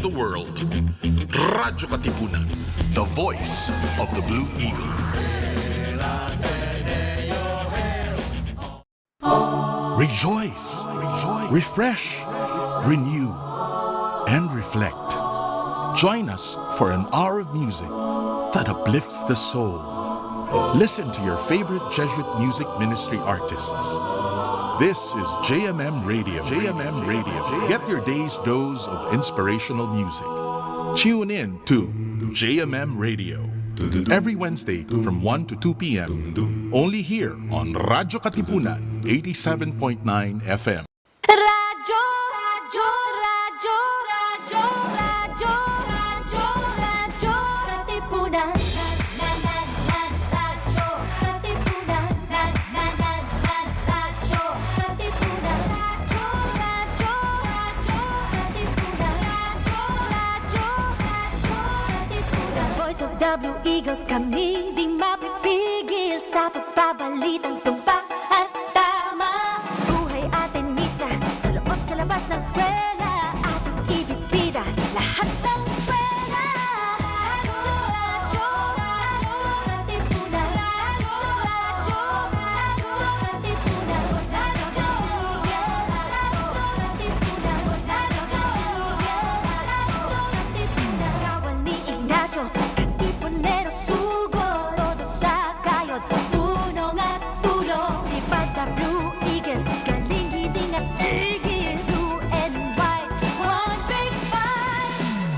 the world. Radyo-Katipunan, the voice of the Blue Eagle. Rejoice, refresh, renew, and reflect. Join us for an hour of music that uplifts the soul. Listen to your favorite Jesuit music ministry artists. This is JMM Radio. JMM Radio. Get your day's dose of inspirational music. Tune in to JMM Radio every Wednesday from 1 to 2 p.m. Only here on radyo-katipunan 87.9 FM. Radyo, radyo, radyo, radyo, radyo, radyo, radyo, katipunan. Radyo, katipunan. Radyo, katipunan. Radyo, radyo, radyo, katipunan. Radyo, katipunan. Voice of the Blue Eagle, kami di mapipigil sa pagbabalitang tumpak at tama. Buhay Atenista, sa loob sa labas ng eskwela, ating ibibida lahat ng pera. Radyo, radyo, radyo, katipunan. Radyo, radyo, radyo, katipunan. Radyo, katipunan. Radyo, kawal ni Ignacio, katipunero sugo, todo sa kayod, tulong at tulong. Lipad na Blue Eagle, galing giting at tigil, blue and white, one big fight.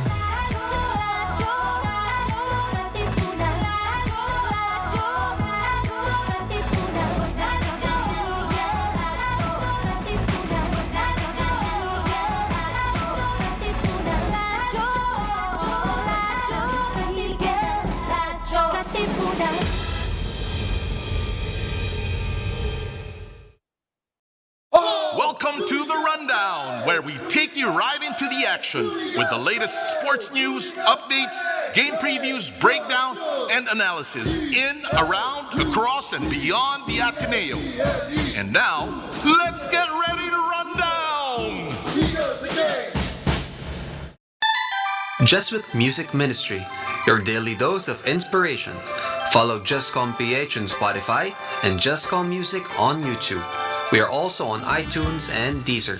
Radyo, radyo, radyo, katipunan. Radyo, radyo, radyo, katipunan. Radyo, katipunan. Radyo, katipunan. Welcome to The Rundown, where we take you right into the action with the latest sports news, updates, game previews, breakdown, and analysis in, around, across, and beyond the Ateneo. And now, let's get ready to run down! Jesuit Music Ministry, your daily dose of inspiration. Follow jescom.ph on Spotify and Jescom Music on YouTube. We are also on iTunes and Deezer.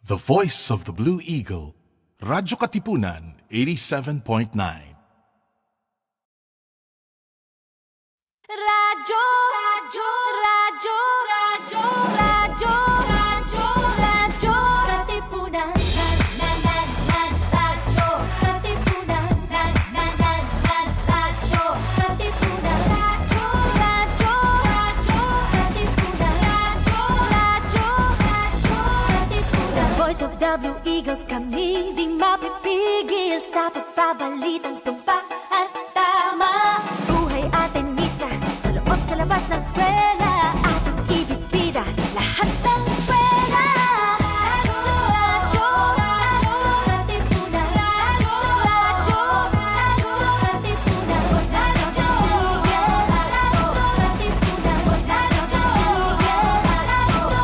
The voice of the Blue Eagle, Radyo-Katipunan 87.9. Radyo, radyo, radyo, radyo, radyo, radyo, radyo, katipunan. Radyo, katipunan. Radyo, katipunan. Radyo, radyo, radyo, katipunan. Radyo, radyo, radyo, katipunan. The voice of the Blue Eagle, kami di mapipigil sa pagbabalitang tumpak at tama. Buhay Atenista, sa loob sa labas ng eskwela, ating ibibida lahat ng pera. Radyo, radyo, radyo, katipunan. Radyo, radyo, radyo, katipunan. Radyo, katipunan.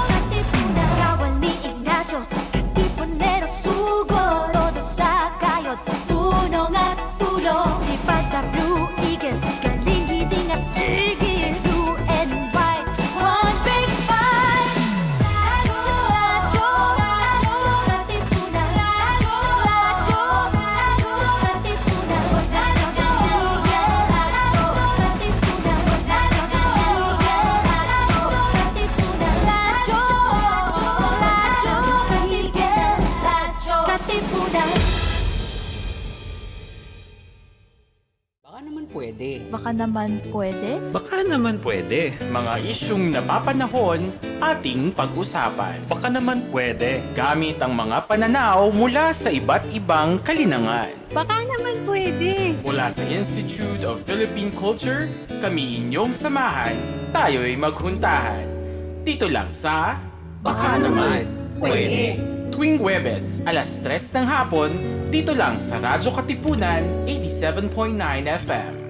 Katipunan. Kawal ni Ignacio, katipunero sugo, todo sa kayod, tulong at tulong. Lipad na Blue Eagle, galing giting at tigil, blue and white, one big fight. Radyo, radyo, radyo, katipunan. Radyo, radyo, radyo, katipunan. Radyo, katipunan. Baka naman pwede. Baka naman pwede? Baka naman pwede. Mga isyung napapanahon ating pag-usapan. Baka naman pwede. Gamit ang mga pananaw mula sa iba't ibang kalinangan. Baka naman pwede. Mula sa Institute of Philippine Culture, kami inyong samahan, tayo'y maghuntahan. Dito lang sa Baka naman pwede. Tuwing Huwebes, alas 3 ng hapon, dito lang sa Radyo-Katipunan 87.9 FM.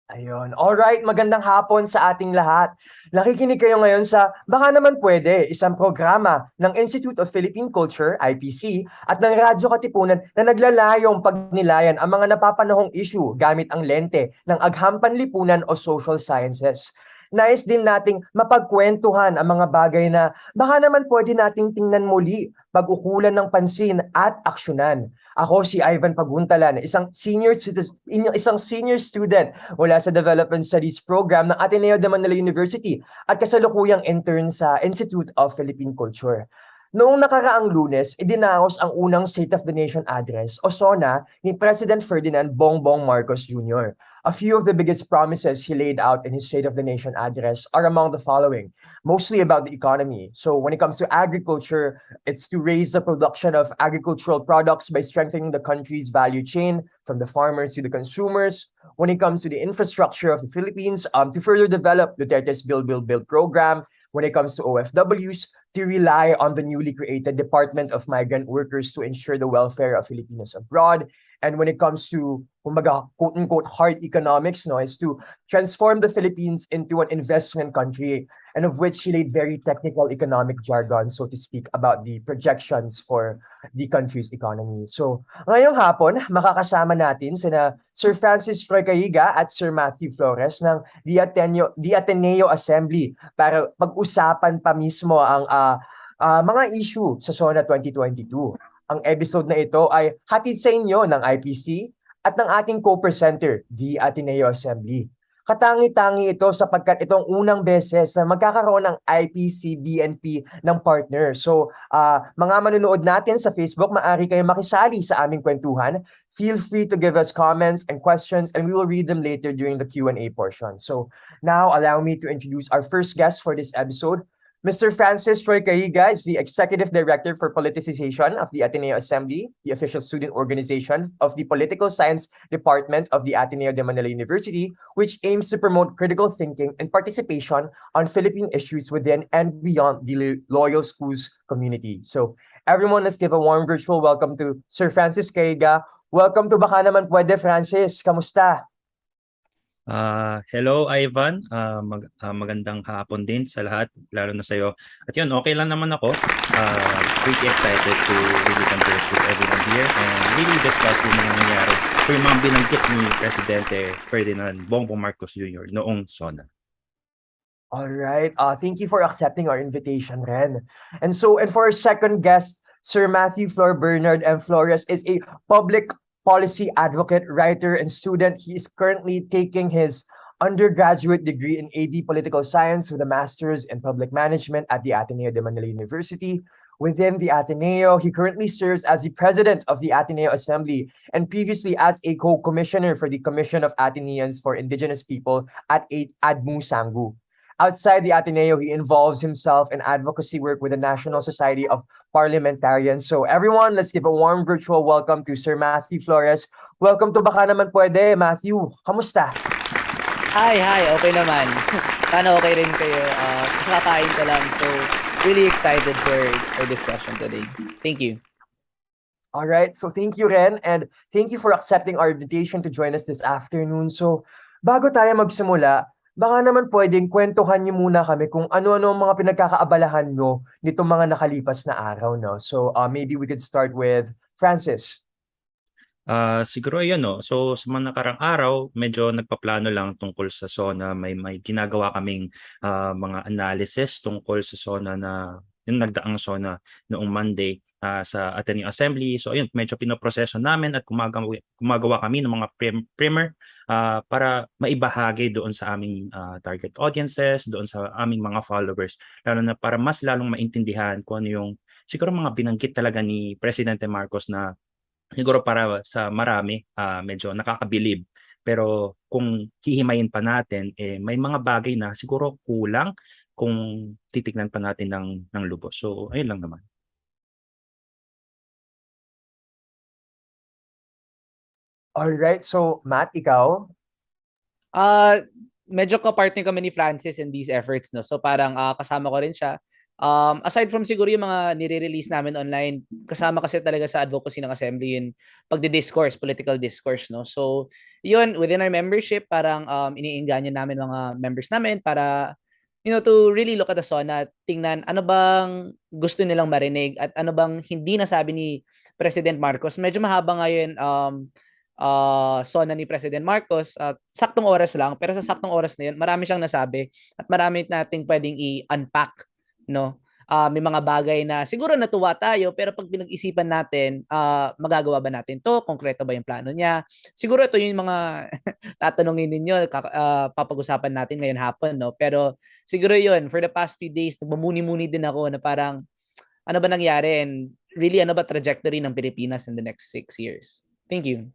Ayun. Alright, magandang hapon sa ating lahat. Nakikinig kayo ngayon sa Baka Naman Pwede, isang programa ng Institute of Philippine Culture, IPC, at ng radyo-katipunan na naglalayong pagnilayan ang mga napapanahong issue gamit ang lente ng agham panlipunan o social sciences. Nais din nating mapagkwentuhan ang mga bagay na baka naman pwede nating tingnan muli, pag-ukulan ng pansin at aksyonan. Ako si Ivan Paguntalan, isang senior student mula sa Development Studies Program ng Ateneo de Manila University at kasalukuyang intern sa Institute of Philippine Culture. Noong nakaraang Lunes, idinaos ang unang State of the Nation Address o SONA ni President Ferdinand Bongbong Marcos Jr. A few of the biggest promises he laid out in his State of the Nation address are among the following, mostly about the economy. So when it comes to agriculture, it's to raise the production of agricultural products by strengthening the country's value chain from the farmers to the consumers. When it comes to the infrastructure of the Philippines, to further develop Duterte's Build, Build, Build program. When it comes to OFWs, to rely on the newly created Department of Migrant Workers to ensure the welfare of Filipinos abroad. And when it comes to, kumbaga, quote-unquote, hard economics, no, is to transform the Philippines into an investment country, and of which he laid very technical economic jargon, so to speak, about the projections for the country's economy. So, ngayong hapon, makakasama natin sina Sir Francis Caiga at Sir Matthew Flores ng the Ateneo Assembly para pag-usapan pa mismo ang mga issue sa SONA 2022. Ang episode na ito ay hatid sa inyo ng IPC at ng ating co-presenter, the Ateneo Assembly. Katangi-tangi ito sapagkat itong unang beses na magkakaroon ng IPC-BNP ng partner. So, mga manunood natin sa Facebook, maaari kayo makisali sa aming kwentuhan. Feel free to give us comments and questions and we will read them later during the Q&A portion. So, now allow me to introduce our first guest for this episode. Mr. Francis Caiga is the Executive Director for Politicization of the Ateneo Assembly, the official student organization of the Political Science Department of the Ateneo de Manila University, which aims to promote critical thinking and participation on Philippine issues within and beyond the loyal schools community. So, everyone, let's give a warm virtual welcome to Sir Francis Caiga. Welcome to Baka Naman Pwede, Francis. Kamusta? Hello Ivan, magandang hapon din sa lahat, lalo na sa'yo. At yun, okay lang naman ako. Pretty excited to really converse with everyone here and really discuss yung mga nangyari o yung mga binanggit ni Presidente Ferdinand Bongbong Marcos Jr. noong SONA. All right. Thank you for accepting our invitation, Ren. And for our second guest, Sir Matthew Flor Bernard and Flores is a public policy advocate, writer, and student. He is currently taking his undergraduate degree in AB Political Science with a master's in public management at the Ateneo de Manila University. Within the Ateneo, he currently serves as the president of the Ateneo Assembly and previously as a co-commissioner for the Commission of Ateneans for Indigenous People at ADMU Sangu. Outside the Ateneo, he involves himself in advocacy work with the National Society of Parliamentarians. So everyone, let's give a warm virtual welcome to Sir Matthew Flores. Welcome to Baka Naman Pwede. Matthew, kamusta? Hi, okay naman. Sana okay rin kayo. Kakakain ko lang. So, really excited for discussion today. Thank you. All right, so thank you, Ren, and thank you for accepting our invitation to join us this afternoon. So, bago tayo magsimula, baka naman pwedeng kwentuhan niyo muna kami kung ano-ano ang mga pinagkakaabalahan nyo nitong mga nakalipas na araw, no? So, maybe we could start with Francis. Siguro yun, no? So sa mga nakarang araw, medyo nagpaplano lang tungkol sa SONA. May ginagawa kaming mga analysis tungkol sa SONA na yung nagdaang SONA noong Monday sa Ateneo Assembly. So ayun, medyo pinoproseso namin at gumagawa kami ng mga primer para maibahagi doon sa aming target audiences, doon sa aming mga followers, lalo na para mas lalong maintindihan kung ano yung siguro mga binanggit talaga ni Presidente Marcos na siguro para sa marami medyo nakakabilib. Pero kung hihimayin pa natin, may mga bagay na siguro kulang kung titignan pa natin ng lubos. So ayun lang naman. Alright, so Matt, ikaw? Medyo ka-partner kami ni Francis in these efforts, no? So parang kasama ko rin siya Aside from siguro yung mga nire-release namin online, kasama kasi talaga sa advocacy ng assembly yung pagdi-discourse, political discourse, no? So, yun, within our membership, parang iniinganyo namin mga members namin para, to really look at the SONA, tingnan ano bang gusto nilang marinig at ano bang hindi nasabi ni President Marcos. Medyo mahaba ngayon SONA ni President Marcos, saktong oras lang, pero sa saktong oras na yun, marami siyang nasabi at marami nating pwedeng i-unpack, no? May mga bagay na siguro natuwa tayo pero pag pinag-isipan natin, magagawa ba natin to? Konkreto ba yung plano niya? Siguro ito yung mga tatanungin ninyo, papag-usapan natin ngayon hapon, no? Pero siguro yun, for the past few days, nagmumuni-muni din ako na parang ano ba nangyari and really ano ba trajectory ng Pilipinas in the next 6 years? Thank you.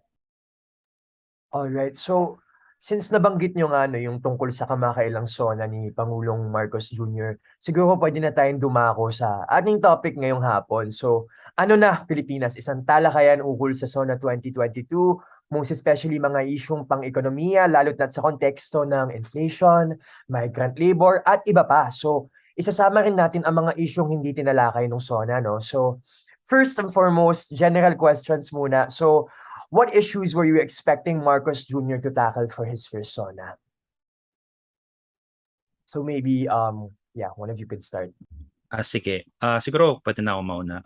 Alright, so since nabanggit nyo nga yung tungkol sa kamakailang SONA ni Pangulong Marcos Jr., siguro pwede na tayong dumako sa ating topic ngayong hapon. So, ano na Pilipinas? Isang talakayan ukol sa SONA 2022, most especially mga isyong pang-ekonomiya, lalo't na sa konteksto ng inflation, migrant labor, at iba pa. So, isasama rin natin ang mga isyong hindi tinalakay ng SONA, no? So, first and foremost, general questions muna. So, what issues were you expecting Marcos Jr. to tackle for his first SONA? So maybe, one of you could start. Sige. Siguro pwede na ako mauna.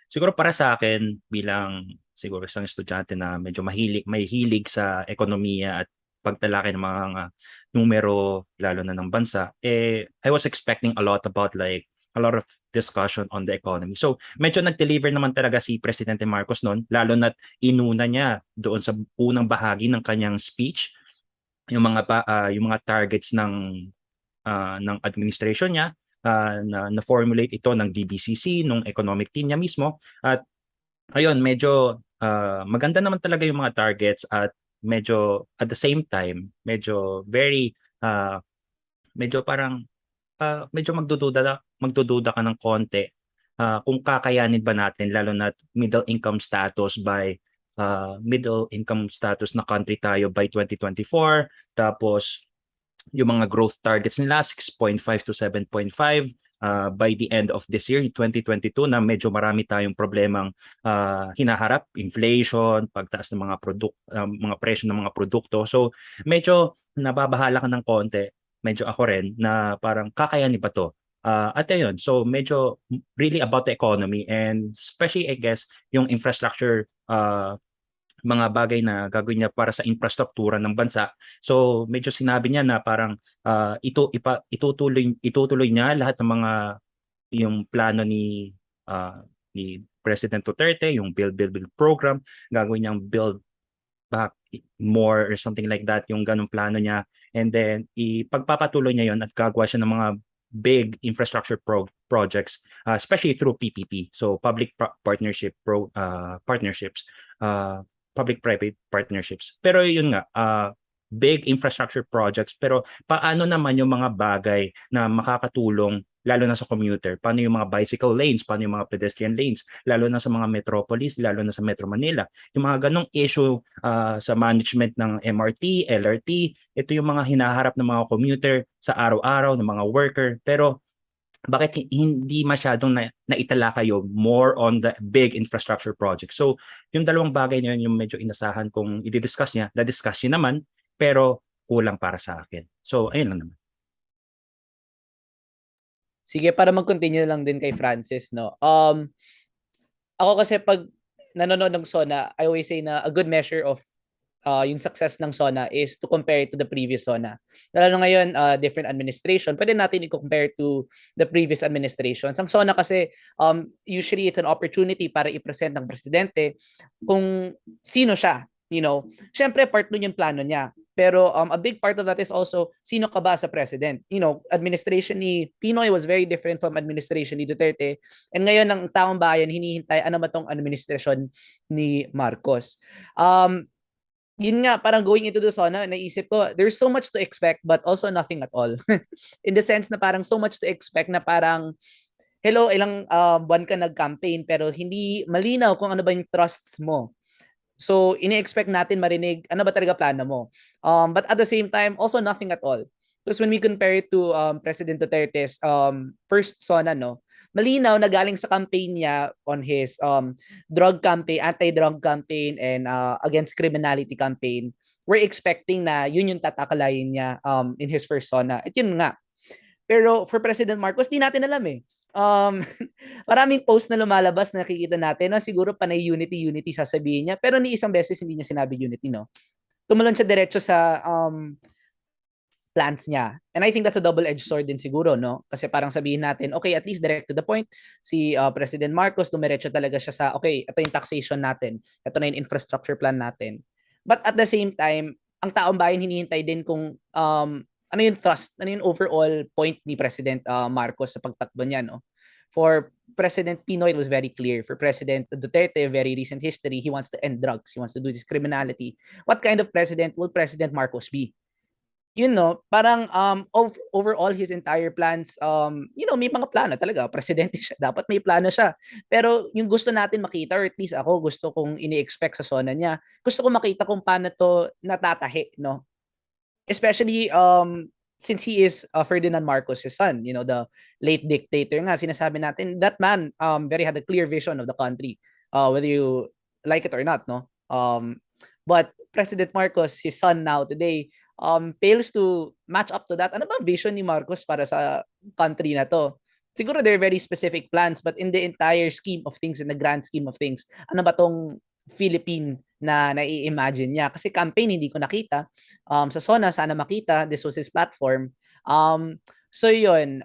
Siguro para sa akin bilang siguro isang estudyante na medyo may hilig sa ekonomiya at pagtalakay ng mga numero lalo na ng bansa, I was expecting a lot about like a lot of discussion on the economy. So medyo nag-deliver naman talaga si Presidente Marcos noon, lalo na't inuna niya doon sa unang bahagi ng kanyang speech yung mga targets ng administration niya, na formulate ito ng DBCC, nung economic team niya mismo. At ayun, medyo maganda naman talaga yung mga targets at medyo at the same time medyo very medyo parang medyo magdududa ka ng konti kung kakayanin ba natin, lalo na middle income status na country tayo by 2024. Tapos yung mga growth targets nila 6.5 to 7.5 by the end of this year 2022, na medyo marami tayong problemang hinaharap, inflation, pagtaas ng mga presyo ng mga produkto. So medyo nababahala ka ng konti, medyo ako rin, na parang kakayanin ba to? At ayun, so medyo really about the economy and especially I guess yung infrastructure, mga bagay na gagawin niya para sa infrastruktura ng bansa. So medyo sinabi niya na parang itutuloy niya lahat ng mga yung plano ni President Duterte, yung Build program, gagawin niyang build back more or something like that, yung ganung plano niya. And then ipagpapatuloy niya yon at gagawa siya ng mga big infrastructure projects, especially through PPP, so public-private partnerships. Pero yun nga, big infrastructure projects, pero paano naman yung mga bagay na makakatulong lalo na sa commuter? Paano yung mga bicycle lanes? Paano yung mga pedestrian lanes? Lalo na sa mga metropolis, lalo na sa Metro Manila. Yung mga ganong issue sa management ng MRT, LRT, ito yung mga hinaharap ng mga commuter sa araw-araw, ng mga worker. Pero bakit hindi masyadong naitala kayo more on the big infrastructure project? So yung dalawang bagay na yun yung medyo inasahan kung i-discuss niya. Na-discuss niya naman, pero kulang para sa akin. So ayun lang naman. Sige, para mag-continue lang din kay Francis, no? Ako kasi pag nanonood ng SONA, I always say na a good measure of yung success ng SONA is to compare it to the previous SONA. Lalo ngayon, different administration, pwede natin i-compare to the previous administrations. Ang SONA kasi, usually it's an opportunity para i-present ng presidente kung sino siya. Syempre part nun yung plano niya. Pero a big part of that is also, sino ka ba sa president? Administration ni Pinoy was very different from administration ni Duterte. And ngayon, ang taong bayan, hinihintay, ano ba tong administrasyon ni Marcos? Yun nga, parang going into the SONA, naisip ko, there's so much to expect, but also nothing at all. In the sense na parang so much to expect na parang, hello, ilang buwan ka nag-campaign, pero hindi malinaw kung ano ba yung trusts mo. So, ini-expect natin marinig, ano ba talaga plano mo? But at the same time, also nothing at all. Because when we compare it to President Duterte's first SONA, no, malinaw na galing sa campaign niya on his drug campaign, anti-drug campaign, and against criminality campaign, we're expecting na yun yung tatakalayin niya in his first SONA. At yun nga. Pero for President Marcos, di natin alam eh. Maraming post na lumalabas na nakikita natin na siguro panay unity sasabihin niya. Pero ni isang beses hindi niya sinabi unity, no? Tumalon siya diretso sa plans niya. And I think that's a double-edged sword din siguro, no? Kasi parang sabihin natin, okay, at least direct to the point, si President Marcos, dumiretso talaga siya sa, okay, ito yung taxation natin, ito na yung infrastructure plan natin. But at the same time, ang taong bayan hinihintay din kung ano yung thrust, ano yung overall point ni President Marcos sa pagtakbo niya, no? For President Pinoy, it was very clear. For President Duterte, very recent history, he wants to end drugs, he wants to do this criminality. What kind of president will President Marcos be? Yun, no, parang overall his entire plans, may mga plano talaga, presidente siya, dapat may plano siya. Pero yung gusto natin makita, or at least ako gusto kong ini-expect sa SONA niya, gusto ko makita kung paano to natatahi, no? Especially since he is Ferdinand Marcos' son, the late dictator nga, sinasabi natin, that man very had a clear vision of the country, whether you like it or not, no? But President Marcos, his son now today, fails to match up to that. Ano ba vision ni Marcos para sa country na to? Siguro there are very specific plans, but in the entire scheme of things, in the grand scheme of things, ano ba tong Philippine na nai-imagine niya? Kasi campaign hindi ko nakita. Sa SONA, sana makita. This was his platform. So yun,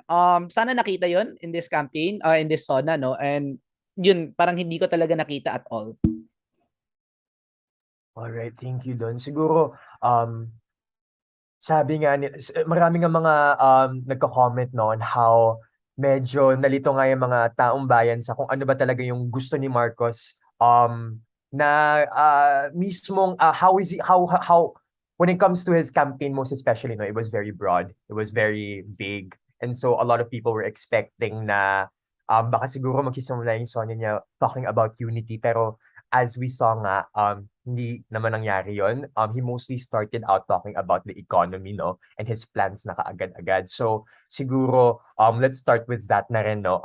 sana nakita yun in this campaign, in this SONA, no? And yun, parang hindi ko talaga nakita at all. Alright, thank you, Don. Siguro, sabi nga, marami nga mga nagko-comment no, on how medyo nalito nga yung mga taong bayan sa kung ano ba talaga yung gusto ni Marcos na mismong how when it comes to his campaign, most especially, no, it was very broad, it was very vague, and so a lot of people were expecting na baka siguro magsisimula yung SONA niya talking about unity, pero as we saw nga, hindi naman nangyari yun. He mostly started out talking about the economy, no? And his plans na kaagad-agad. So, siguro, let's start with that na rin, no?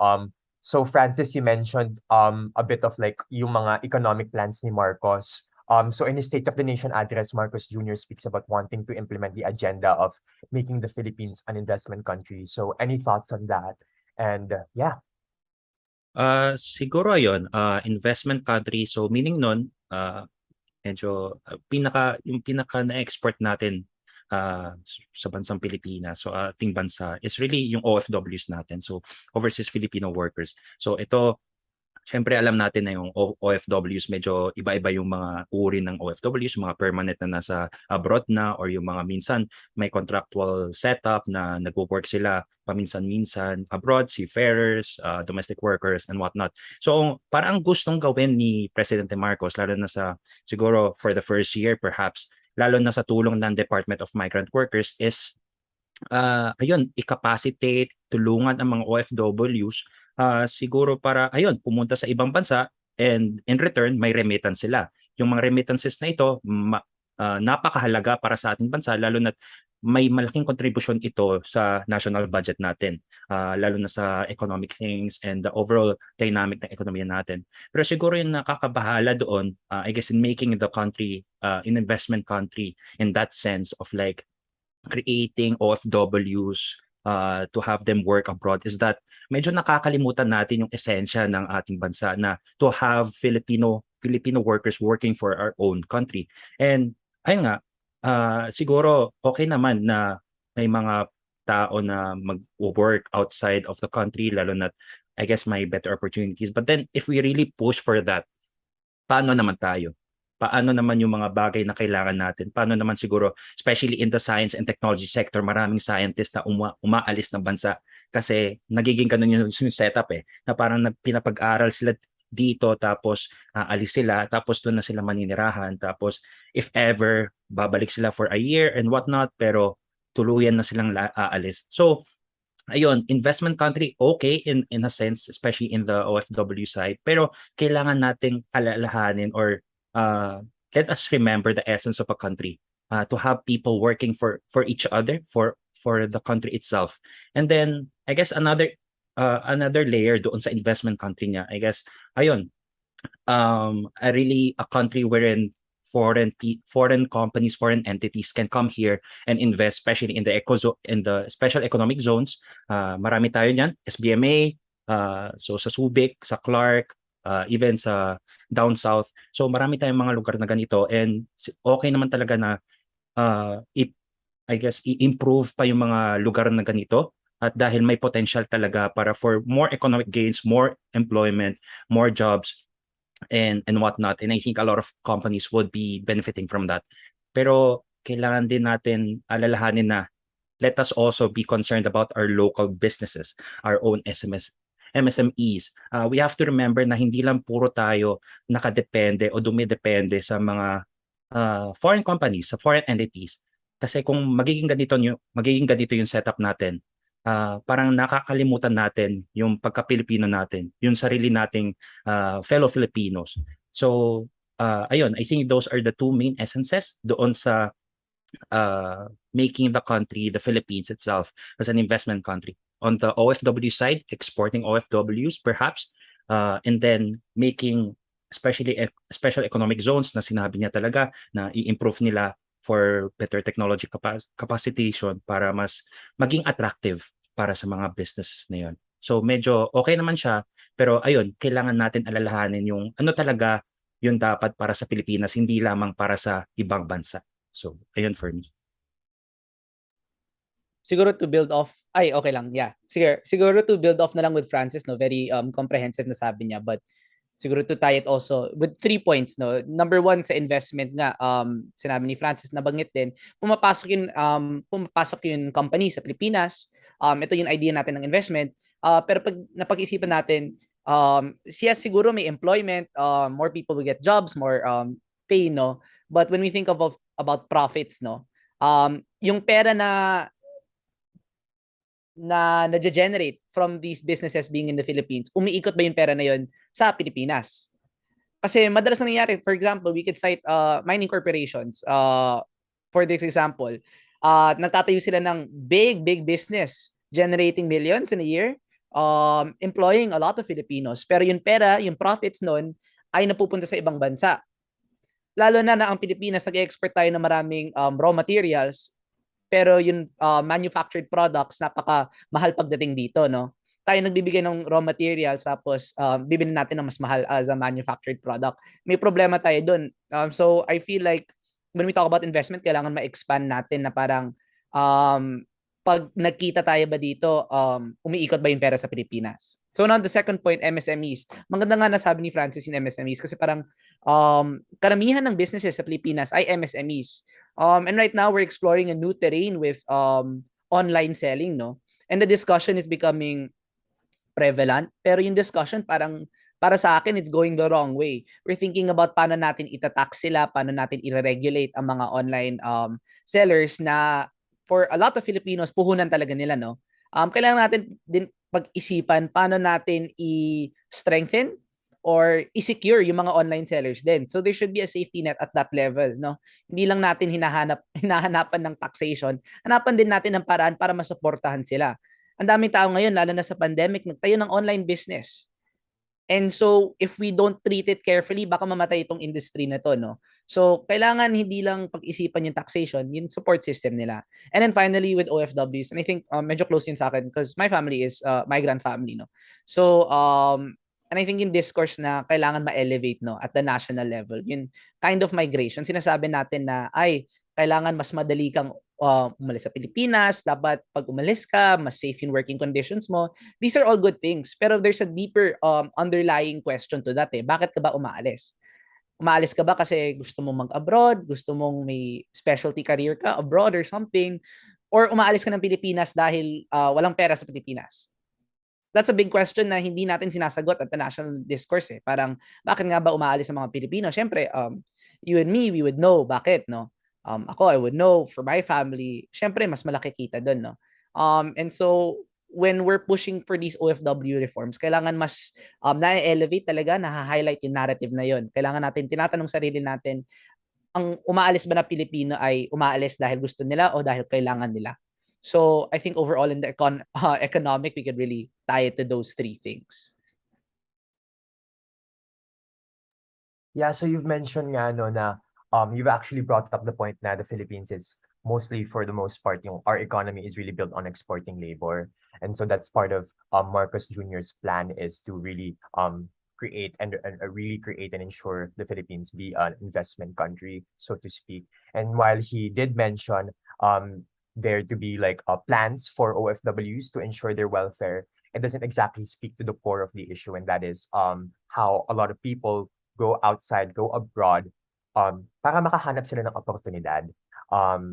So, Francis, you mentioned a bit of like yung mga economic plans ni Marcos. So, in his State of the Nation address, Marcos Jr. speaks about wanting to implement the agenda of making the Philippines an investment country. So, any thoughts on that? And, yeah. Siguro ayun, investment country. So meaning nun, medyo yung pinaka na-export natin sa bansang Pilipinas, so ating bansa is really yung OFWs natin. So overseas Filipino workers. So ito, syempre alam natin na yung OFWs, medyo iba-iba yung mga uri ng OFWs, yung mga permanent na nasa abroad na, or yung mga minsan may contractual setup na nagwo-work sila paminsan-minsan abroad, seafarers, domestic workers, and whatnot. So parang gustong gawin ni Presidente Marcos, lalo na sa siguro for the first year perhaps, lalo na sa tulong ng Department of Migrant Workers is ayun, i-capacitate, tulungan ang mga OFWs siguro para ayun, pumunta sa ibang bansa, and in return may remittance sila. Yung mga remittances na ito napakahalaga para sa ating bansa, lalo na may malaking contribution ito sa national budget natin, lalo na sa economic things and the overall dynamic ng ekonomiya natin. Pero siguro yung nakakabahala doon, I guess, in making the country an investment country in that sense of like creating OFWs to have them work abroad, is that medyo nakakalimutan natin yung esensya ng ating bansa na to have Filipino workers working for our own country. And ayun nga, siguro okay naman na may mga tao na mag-work outside of the country, lalo na I guess may better opportunities. But then if we really push for that, paano naman tayo? Paano naman yung mga bagay na kailangan natin? Paano naman siguro, especially in the science and technology sector, maraming scientists na umaalis ng bansa kasi nagiging ganun yung setup na parang pinapag-aral sila dito, tapos alis sila, tapos doon na sila maninirahan, tapos if ever, babalik sila for a year and whatnot, pero tuluyan na silang aalis. So, ayun, investment country, okay in a sense, especially in the OFW side, pero kailangan nating alalahanin or let us remember the essence of a country, to have people working for each other, for for the country itself. And then I guess another layer doon sa investment country niya. I guess ayun, a country wherein foreign companies, foreign entities can come here and invest, especially in the special economic zones. Marami tayo niyan, SBMA, so sa Subic, sa Clark, even sa down south. So marami tayong mga lugar na ganito, and okay naman talaga na I guess i-improve pa yung mga lugar na ganito, at dahil may potential talaga para for more economic gains, more employment, more jobs, and whatnot. And I think a lot of companies would be benefiting from that. Pero kailangan din natin alalahanin na let us also be concerned about our local businesses, our own MSMEs. We have to remember na hindi lang puro tayo nakadepende o dumidepende sa mga foreign companies, sa foreign entities. Kasi kung magiging ganito yung setup natin, parang nakakalimutan natin yung pagka-Pilipino natin, yung sarili nating fellow Filipinos. So, ayun, I think those are the two main essences doon sa making the country, the Philippines itself, as an investment country. On the OFW side, exporting OFWs perhaps, and then making especially special economic zones na sinabi niya talaga na i-improve nila for better technology capacitation para mas maging attractive para sa mga business na yun. So medyo okay naman siya, pero ayun, kailangan natin alalahanin yung ano talaga yung dapat para sa Pilipinas, hindi lamang para sa ibang bansa. So ayun for me. Siguro to build off, okay lang, yeah. Siguro to build off na lang with Francis, no, very comprehensive na sabi niya, but siguro to tie it also with 3 points, no. Number 1 sa investment nga, sinabi ni Francis, nabanggit din, pumapasok yung company sa Pilipinas. Ito yung idea natin ng investment. Pero pag napag-isipan natin, yes, siguro may employment, more people will get jobs, more pay, no. But when we think about profits, no, yung pera na na-generate from these businesses being in the Philippines, umiikot ba yung pera na yun sa Pilipinas? Kasi madalas na nangyari, for example, we could cite mining corporations. For this example, nagtatayo sila ng big business, generating millions in a year, employing a lot of Filipinos. Pero yung pera, yung profits nun, ay napupunta sa ibang bansa. Lalo na ang Pilipinas, nag-export tayo ng maraming raw materials, pero yung manufactured products, napaka mahal pagdating dito, no? Tayo nagbibigay ng raw materials, tapos bibili natin ng mas mahal as a manufactured product. May problema tayo dun. So I feel like when we talk about investment, kailangan ma-expand natin na parang pag nagkita tayo ba dito, umiikot ba yung pera sa Pilipinas? So now the second point, MSMEs. Maganda nga nasabi ni Francis yung MSMEs kasi parang karamihan ng businesses sa Pilipinas ay MSMEs. And right now we're exploring a new terrain with online selling, no? And the discussion is becoming prevalent, pero yung discussion parang para sa akin, it's going the wrong way. We're thinking about paano natin itatax sila, paano natin i-regulate ang mga online sellers na for a lot of Filipinos, puhunan talaga nila, no? Kailangan natin din pag-isipan paano natin i-strengthen or i-secure yung mga online sellers din. So there should be a safety net at that level, no? Hindi lang natin hinahanapan ng taxation. Hanapan din natin ng paraan para masuportahan sila. Ang daming tao ngayon, lalo na sa pandemic, nagtayo ng online business. And so, if we don't treat it carefully, baka mamatay itong industry na to, no? So, kailangan hindi lang pag-isipan yung taxation, yung support system nila. And then finally, with OFWs, and I think medyo close yun sa akin because my family is migrant family, no? So, and I think in discourse na kailangan ma-elevate, no, at the national level, yung kind of migration, sinasabi natin na, kailangan mas madali kang umalis sa Pilipinas, dapat pag umalis ka, mas safe yung working conditions mo. These are all good things. Pero there's a deeper underlying question to that. Bakit ka ba umaalis? Umaalis ka ba kasi gusto mong mag-abroad? Gusto mong may specialty career ka abroad or something? Or umaalis ka ng Pilipinas dahil walang pera sa Pilipinas? That's a big question na hindi natin sinasagot at the national discourse. Parang, bakit nga ba umaalis ang mga Pilipino? Siyempre, you and me, we would know bakit, no? Ako, I would know for my family, syempre, mas malaki kita doon, no? And so, when we're pushing for these OFW reforms, kailangan mas na-elevate talaga, na-highlight yung narrative na yon. Kailangan natin, tinatanong sarili natin, ang umaalis ba na Pilipino ay umaalis dahil gusto nila o dahil kailangan nila? So I think overall in the economic, we could really tie it to those three things. Yeah, so you've mentioned nga no na you've actually brought up the point na the Philippines is mostly for the most part yung our economy is really built on exporting labor. And so that's part of Marcos Jr.'s plan is to really create and really create and ensure the Philippines be an investment country, so to speak. And while he did mention there to be like plans for OFWs to ensure their welfare, it doesn't exactly speak to the core of the issue, and that is how a lot of people go outside, go abroad, para makahanap sila ng oportunidad.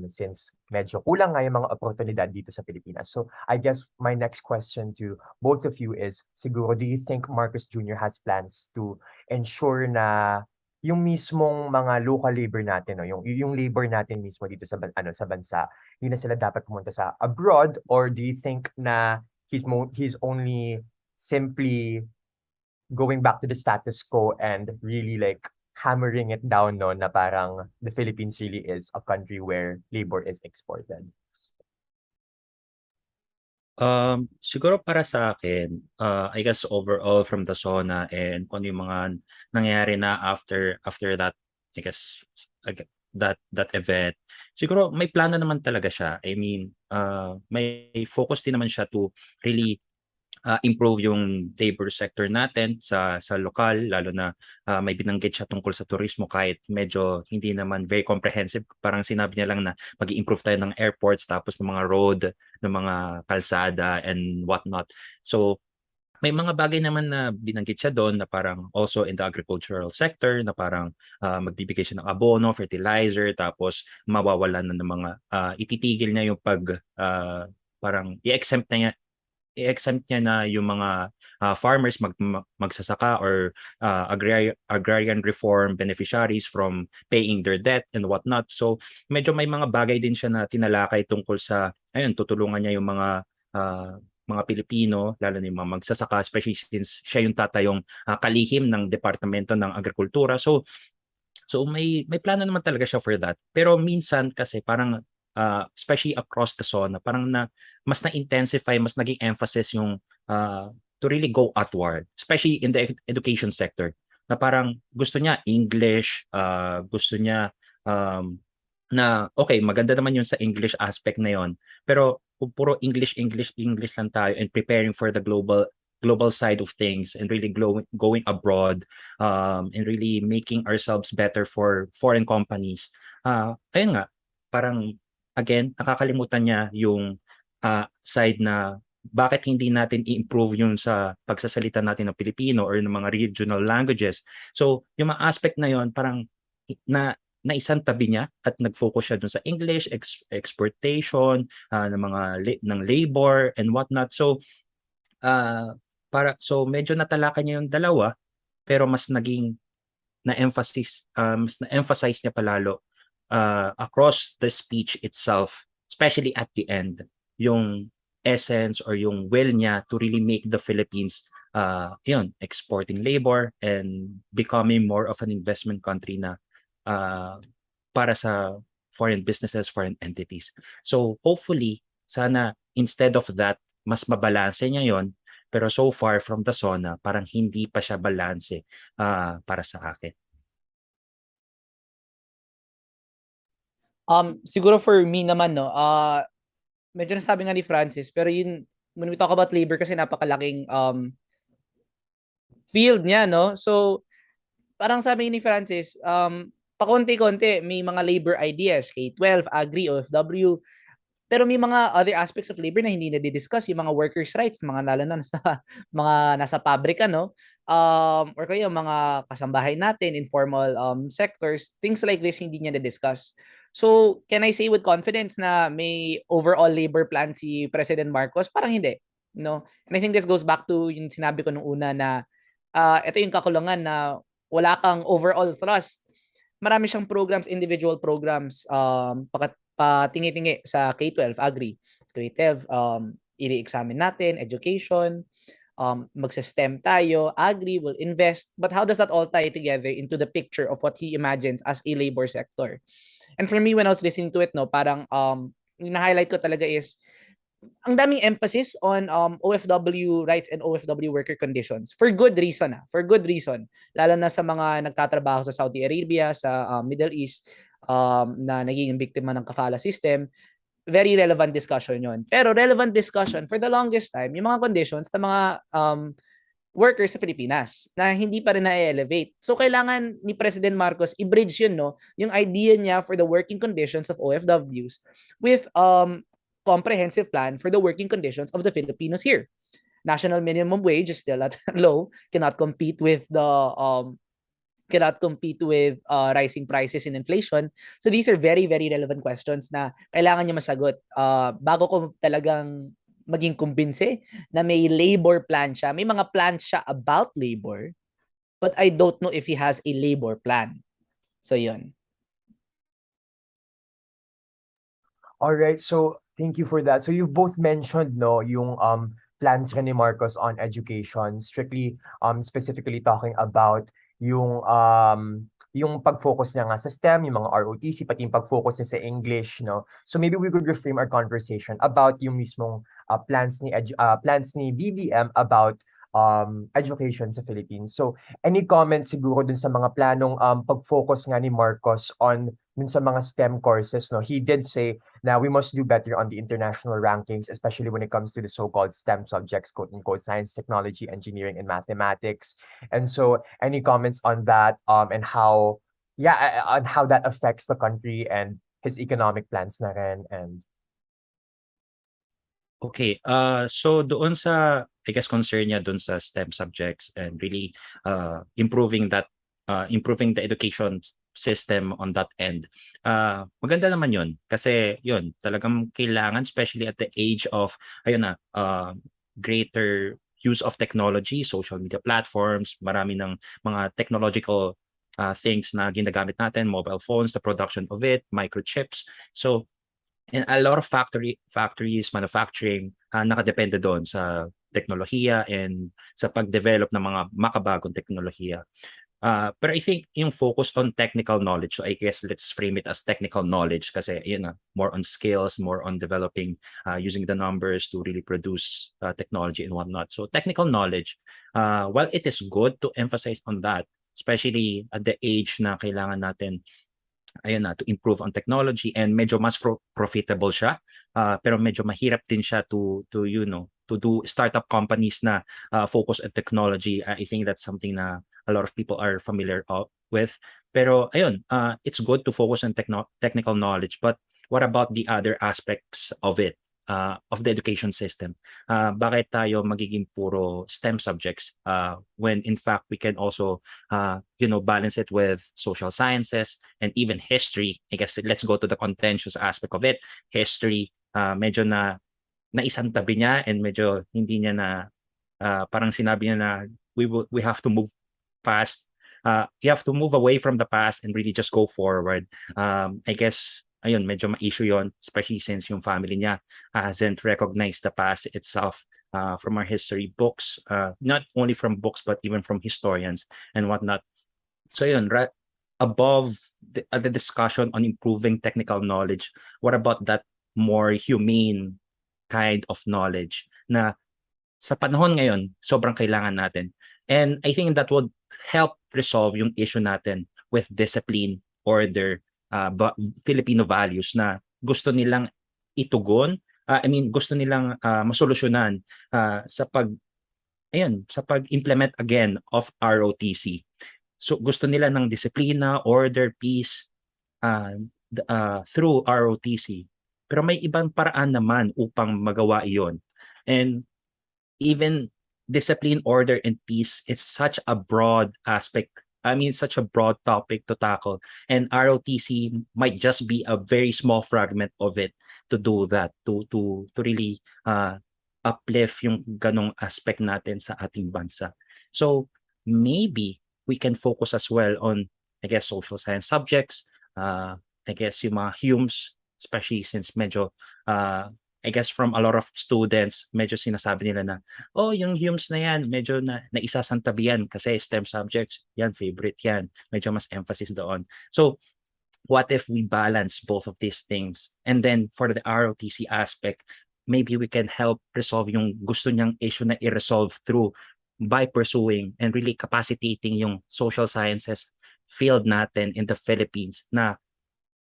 Since medyo kulang nga yung mga oportunidad dito sa Pilipinas. So I guess my next question to both of you is, siguro, do you think Marcos Jr. has plans to ensure na yung mismong mga local labor natin, no, yung labor natin mismo dito sa sa bansa, hindi na sila dapat pumunta sa abroad, or do you think na he's only simply going back to the status quo and really like hammering it down no na parang the Philippines really is a country where labor is exported? Siguro para sa akin, I guess overall from the SONA and kung ano yung mga nangyayari na after that, I guess that event, siguro may plano naman talaga siya. I mean, may focus din naman siya to really improve yung labor sector natin sa lokal, lalo na may binanggit siya tungkol sa turismo kahit medyo hindi naman very comprehensive. Parang sinabi niya lang na mag-i-improve tayo ng airports, tapos ng mga road, ng mga kalsada and whatnot. So may mga bagay naman na binanggit siya doon na parang also in the agricultural sector na parang magbibigay siya ng abono, fertilizer, tapos mawawalan na ng mga ititigil niya yung parang i-exempt niya na yung mga farmers magsasaka or agrarian reform beneficiaries from paying their debt and whatnot. So medyo may mga bagay din siya na tinalakay tungkol sa, ayun, tutulungan niya yung mga Pilipino, lalo na yung mga magsasaka, especially since siya yung tatayong kalihim ng Departamento ng Agrikultura. So may plano naman talaga siya for that. Pero minsan kasi parang especially across the SONA, parang mas na-intensify, mas naging emphasis yung to really go outward, especially in the education sector, na parang gusto niya English, gusto niya na okay, maganda naman yung sa English aspect na yon, pero kung puro English lang tayo and preparing for the global side of things and really going abroad, and really making ourselves better for foreign companies, ayun nga, parang again, nakakalimutan niya yung side na bakit hindi natin i-improve yung sa pagsasalita natin ng Pilipino or ng mga regional languages. So, yung mga aspect na yon parang naisang tabi niya at nag-focus siya dun sa English, exportation, ng mga ng labor and whatnot. So, so medyo natalakay niya yung dalawa, pero mas naging na-emphasize niya palalo across the speech itself, especially at the end, yung essence or yung will niya to really make the Philippines exporting labor and becoming more of an investment country na para sa foreign businesses, foreign entities. So hopefully, sana instead of that, mas mabalanse niya yon. Pero so far from the SONA, parang hindi pa siya balanse para sa akin. Siguro for me naman, no, medyo nasabi nga ni Francis, pero yun, when we talk about labor kasi napakalaking field niya, no? So, parang sabi ni Francis, pakonti-konti, may mga labor ideas, K-12, Agri, OFW, pero may mga other aspects of labor na hindi na di-discuss, yung mga workers' rights, mga lalo na mga nasa pabrika, no? Or kaya mga kasambahay natin, informal sectors, things like this, hindi niya na-discuss. So, can I say with confidence na may overall labor plan si President Marcos? Parang hindi, no? And I think this goes back to yung sinabi ko nung una na ito yung kakulangan na wala kang overall thrust. Marami siyang programs, individual programs, patingi-tingi sa K-12, Agri, K-12, i-examine natin, education, magsa-STEM tayo, Agri will invest, but how does that all tie together into the picture of what he imagines as a labor sector? And for me, when I was listening to it, no, parang yung na-highlight ko talaga is ang daming emphasis on OFW rights and OFW worker conditions for good reason. For good reason. Lalo na sa mga nagtatrabaho sa Saudi Arabia, sa Middle East, na nagiging biktima ng kafala system. Very relevant discussion yon. Pero relevant discussion for the longest time, yung mga conditions ng mga workers sa Pilipinas na hindi pa rin na-elevate. So kailangan ni President Marcos i-bridge yun, no? Yung idea niya for the working conditions of OFWs with comprehensive plan for the working conditions of the Filipinos here. National minimum wage is still at low, cannot compete with rising prices and inflation. So these are very, very relevant questions na kailangan niya masagot bago ko talagang maging kumbinse na may labor plan siya. May mga plans siya about labor, but I don't know if he has a labor plan. So yun. All right, so thank you for that. So you've both mentioned yung plans ni Marcos on education, strictly specifically talking about yung pag-focus niya nga sa STEM, yung mga ROTC, pati yung pag-focus niya sa English, no. So maybe we could reframe our conversation about yung mismong plans ni BBM about education sa Philippines. So any comments siguro dun sa mga planong pag-focus nga ni Marcos on dun sa mga STEM courses, no? He did say na we must do better on the international rankings, especially when it comes to the so-called STEM subjects, quote unquote, science, technology, engineering, and mathematics. And so any comments on that and how that affects the country and his economic plans na rin? And Okay, so doon sa, I guess, concern niya doon sa STEM subjects and really improving the education system on that end. Maganda naman yun kasi yun, talagang kailangan, especially at the age of, greater use of technology, social media platforms, marami ng mga technological things na ginagamit natin, mobile phones, the production of it, microchips. So, and a lot of factories, manufacturing, nakadepende doon sa teknolohiya and sa pag-develop ng mga makabagong teknolohiya. Pero I think yung focus on technical knowledge, so I guess let's frame it as technical knowledge kasi more on skills, more on developing, using the numbers to really produce technology and whatnot. So technical knowledge, while it is good to emphasize on that, especially at the age na kailangan natin to improve on technology and medyo mas profitable siya, pero medyo mahirap din siya to do startup companies na focus on technology. I think that's something na a lot of people are familiar with. Pero it's good to focus on technical knowledge, but what about the other aspects of it? Of the education system. Bakit tayo magiging puro STEM subjects when in fact we can also balance it with social sciences and even history. I guess let's go to the contentious aspect of it. History, medyo na isang tabi niya and medyo hindi niya na parang sinabi niya na we have to move past. You have to move away from the past and really just go forward. I guess medyo ma-issue yon, especially since yung family niya hasn't recognized the past itself from our history books, not only from books but even from historians and whatnot. So above the discussion on improving technical knowledge, what about that more humane kind of knowledge na sa panahon ngayon sobrang kailangan natin? And I think that would help resolve yung issue natin with discipline, order, Filipino values na gusto nilang itugon, gusto nilang masolusyonan sa pag-implement again of ROTC. So gusto nila ng disiplina, order, peace through ROTC. Pero may ibang paraan naman upang magawa iyon. And even discipline, order, and peace is such a broad aspect. Such a broad topic to tackle, and ROTC might just be a very small fragment of it to do that, to really uplift yung ganong aspect natin sa ating bansa. So maybe we can focus as well on, I guess, social science subjects, I guess yung mga Humes, especially since medyo I guess from a lot of students, medyo sinasabi nila na, yung Humes na yan, medyo na isasantabi yan kasi STEM subjects, yan, favorite yan. Medyo mas emphasis doon. So, what if we balance both of these things? And then for the ROTC aspect, maybe we can help resolve yung gusto niyang issue na i-resolve through by pursuing and really capacitating yung social sciences field natin in the Philippines na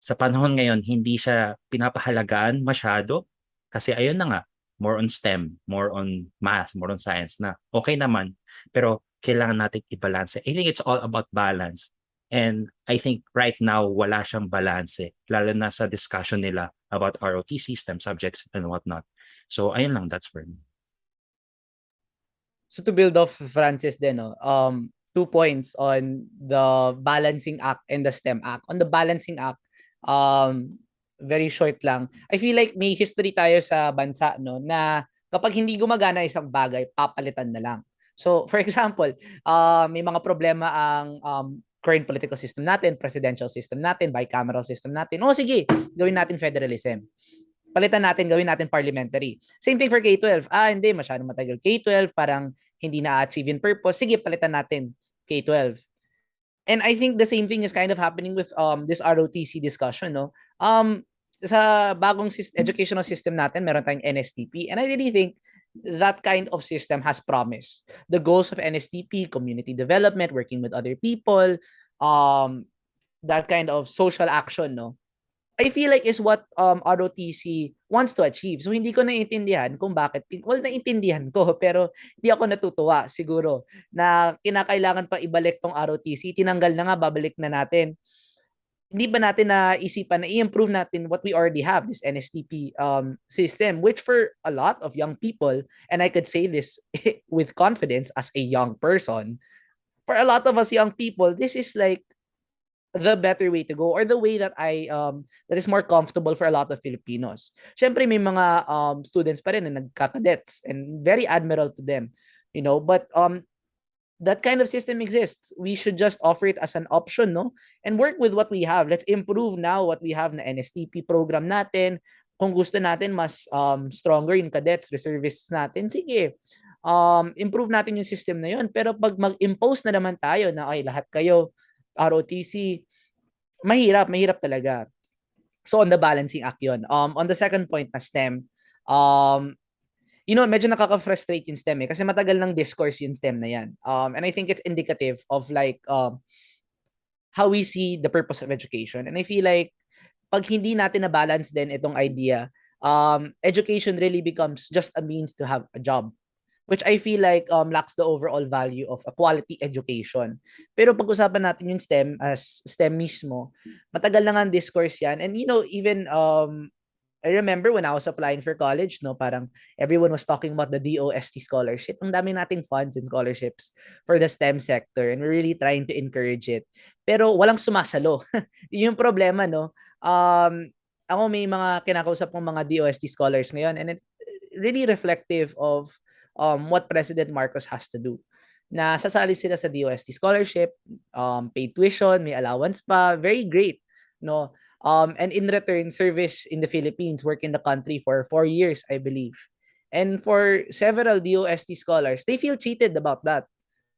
sa panahon ngayon hindi siya pinapahalagaan masyado kasi ayun na nga, more on STEM, more on math, more on science na okay naman pero kailangan natin i-balance. I think it's all about balance. And I think right now, wala siyang balance, lalo na sa discussion nila about ROTC, STEM subjects, and whatnot. So, ayun lang, that's for me. So to build off Francis din, no, 2 points on the balancing act and the STEM act. On the balancing act, very short lang. I feel like may history tayo sa bansa, no, na kapag hindi gumagana isang bagay, papalitan na lang. So, for example, may mga problema ang current political system natin, presidential system natin, bicameral system natin. O sige, gawin natin federalism. Palitan natin, gawin natin parliamentary. Same thing for K-12. Hindi, masyadong matagal K-12, parang hindi na-achieve in purpose. Sige, palitan natin K-12. And I think the same thing is kind of happening with this ROTC discussion, no? Sa bagong educational system natin, meron tayong NSTP. And I really think that kind of system has promise. The goals of NSTP, community development, working with other people, that kind of social action, no? I feel like is what ROTC wants to achieve. So hindi ko naiintindihan kung bakit, well, naiintindihan ko, pero hindi ako natutuwa siguro na kinakailangan pa ibalik tong ROTC. Tinanggal na nga, babalik na natin. Hindi ba natin naisipan na i-improve natin what we already have, this NSTP system, which for a lot of young people, and I could say this with confidence as a young person, for a lot of us young people, this is like the better way to go or the way that that is more comfortable for a lot of Filipinos. Syempre may mga students pa rin na nagkakadets and very admirable to them, you know, but that kind of system exists. We should just offer it as an option, no? And work with what we have. Let's improve now what we have na NSTP program natin. Kung gusto natin mas stronger yung cadets, reservists natin, sige. Improve natin yung system na yun. Pero pag mag-impose na naman tayo na ay lahat kayo ROTC, mahirap talaga. So on the balancing act yun. On the second point na STEM, you know, medyo nakaka-frustrate yung STEM kasi matagal ng discourse yung STEM na yan. And I think it's indicative of like how we see the purpose of education. And I feel like pag hindi natin na-balance din itong idea, education really becomes just a means to have a job, which I feel like lacks the overall value of a quality education. Pero pag-usapan natin yung STEM as STEM mismo, matagal na nga ang discourse yan. And you know, even I remember when I was applying for college, no, parang everyone was talking about the DOST scholarship. Ang dami nating funds and scholarships for the STEM sector and we're really trying to encourage it. Pero walang sumasalo. Yung problema, no? Ako may mga kinakausap kong mga DOST scholars ngayon and it's really reflective of what President Marcos has to do. Na sasali sila sa DOST scholarship, paid tuition, may allowance pa, very great, no? And in return, service in the Philippines, work in the country for 4 years, I believe. And for several DOST scholars, they feel cheated about that.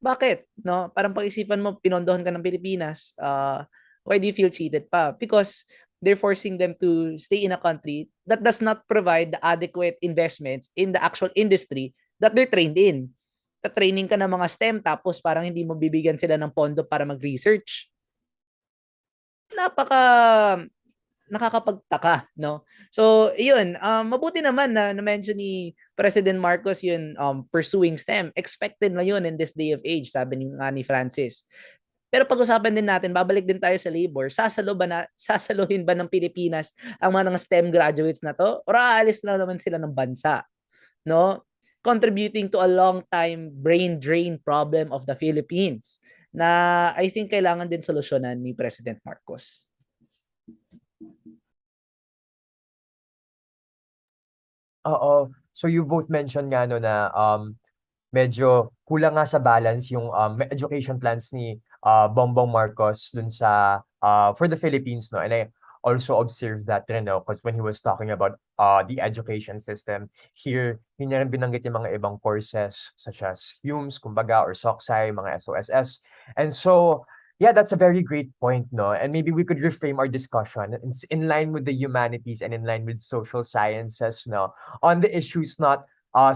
Bakit? No? Parang pag-isipan mo, pinondohan ka ng Pilipinas, why do you feel cheated pa? Because they're forcing them to stay in a country that does not provide the adequate investments in the actual industry that they're trained in. Ta-training ka ng mga STEM tapos parang hindi mo bibigyan sila ng pondo para mag-research. Nakakapagtaka, no? So, yun, mabuti naman na mention ni President Marcos yun, pursuing STEM. Expected na yun in this day of age, sabi ni Francis. Pero pag-usapan din natin, babalik din tayo sa labor, sasaluhin ba ng Pilipinas ang mga STEM graduates na to? Or aalis lang naman sila ng bansa, no? Contributing to a long time brain drain problem of the Philippines na I think kailangan din solusyonan ni President Marcos. Oo. So you both mentioned nga no na medyo kulang nga sa balance yung education plans ni Bongbong Marcos dun sa for the Philippines, no? And I also observed that rin, no, because when he was talking about the education system here, hindi niya rin binanggit yung mga ibang courses such as HUMS, kumbaga, or SOCSI, mga SOSS. And so Yeah, that's a very great point, no? And maybe we could reframe our discussion in line with the humanities and in line with social sciences, no? On the issues not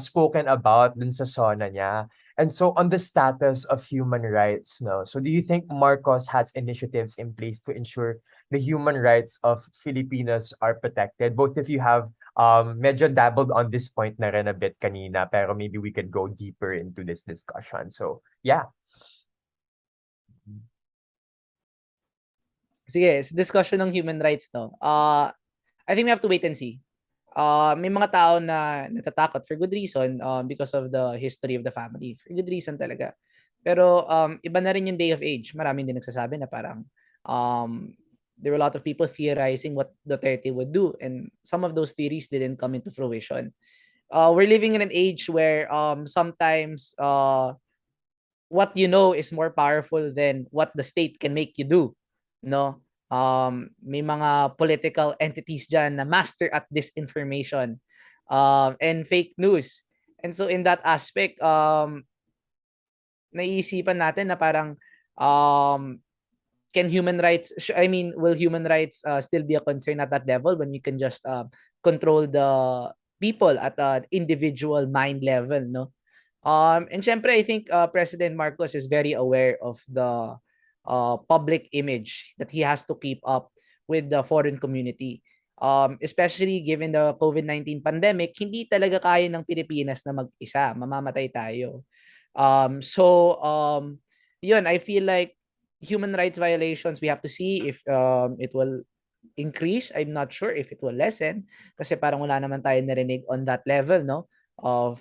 spoken about dun sa SONA niya. And so on the status of human rights, no? So do you think Marcos has initiatives in place to ensure the human rights of Filipinos are protected? Both if you have medyo dabbled on this point na rin a bit kanina, pero maybe we could go deeper into this discussion. So, yeah. Sige, sa discussion ng human rights, no? I think we have to wait and see. May mga tao na natatakot for good reason, because of the history of the family. For good reason talaga. Pero iba na rin yung day of age. Maraming din nagsasabi na parang there were a lot of people theorizing what Duterte would do, and some of those theories didn't come into fruition. We're living in an age where sometimes what you know is more powerful than what the state can make you do, no? May mga political entities dyan na master at disinformation and fake news. And so in that aspect, naiisipan natin na parang can human rights, will human rights still be a concern at that level when you can just control the people at an individual mind level, no? And syempre, I think President Marcos is very aware of the public image that he has to keep up with the foreign community. Especially given the COVID-19 pandemic, hindi talaga kaya ng Pilipinas na mag-isa. Mamamatay tayo. Yun, I feel like human rights violations, we have to see if it will increase. I'm not sure if it will lessen kasi parang wala naman tayo narinig on that level, no?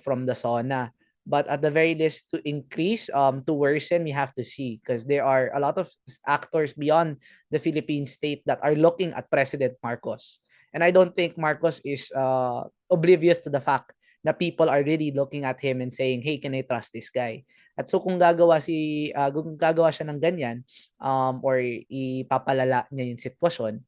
From the SONA. But at the very least, to increase, to worsen, we have to see, because there are a lot of actors beyond the Philippine state that are looking at President Marcos. And I don't think Marcos is oblivious to the fact na people are really looking at him and saying, hey, can I trust this guy? At so kung gagawa siya ng ganyan, or ipapalala niya yung sitwasyon,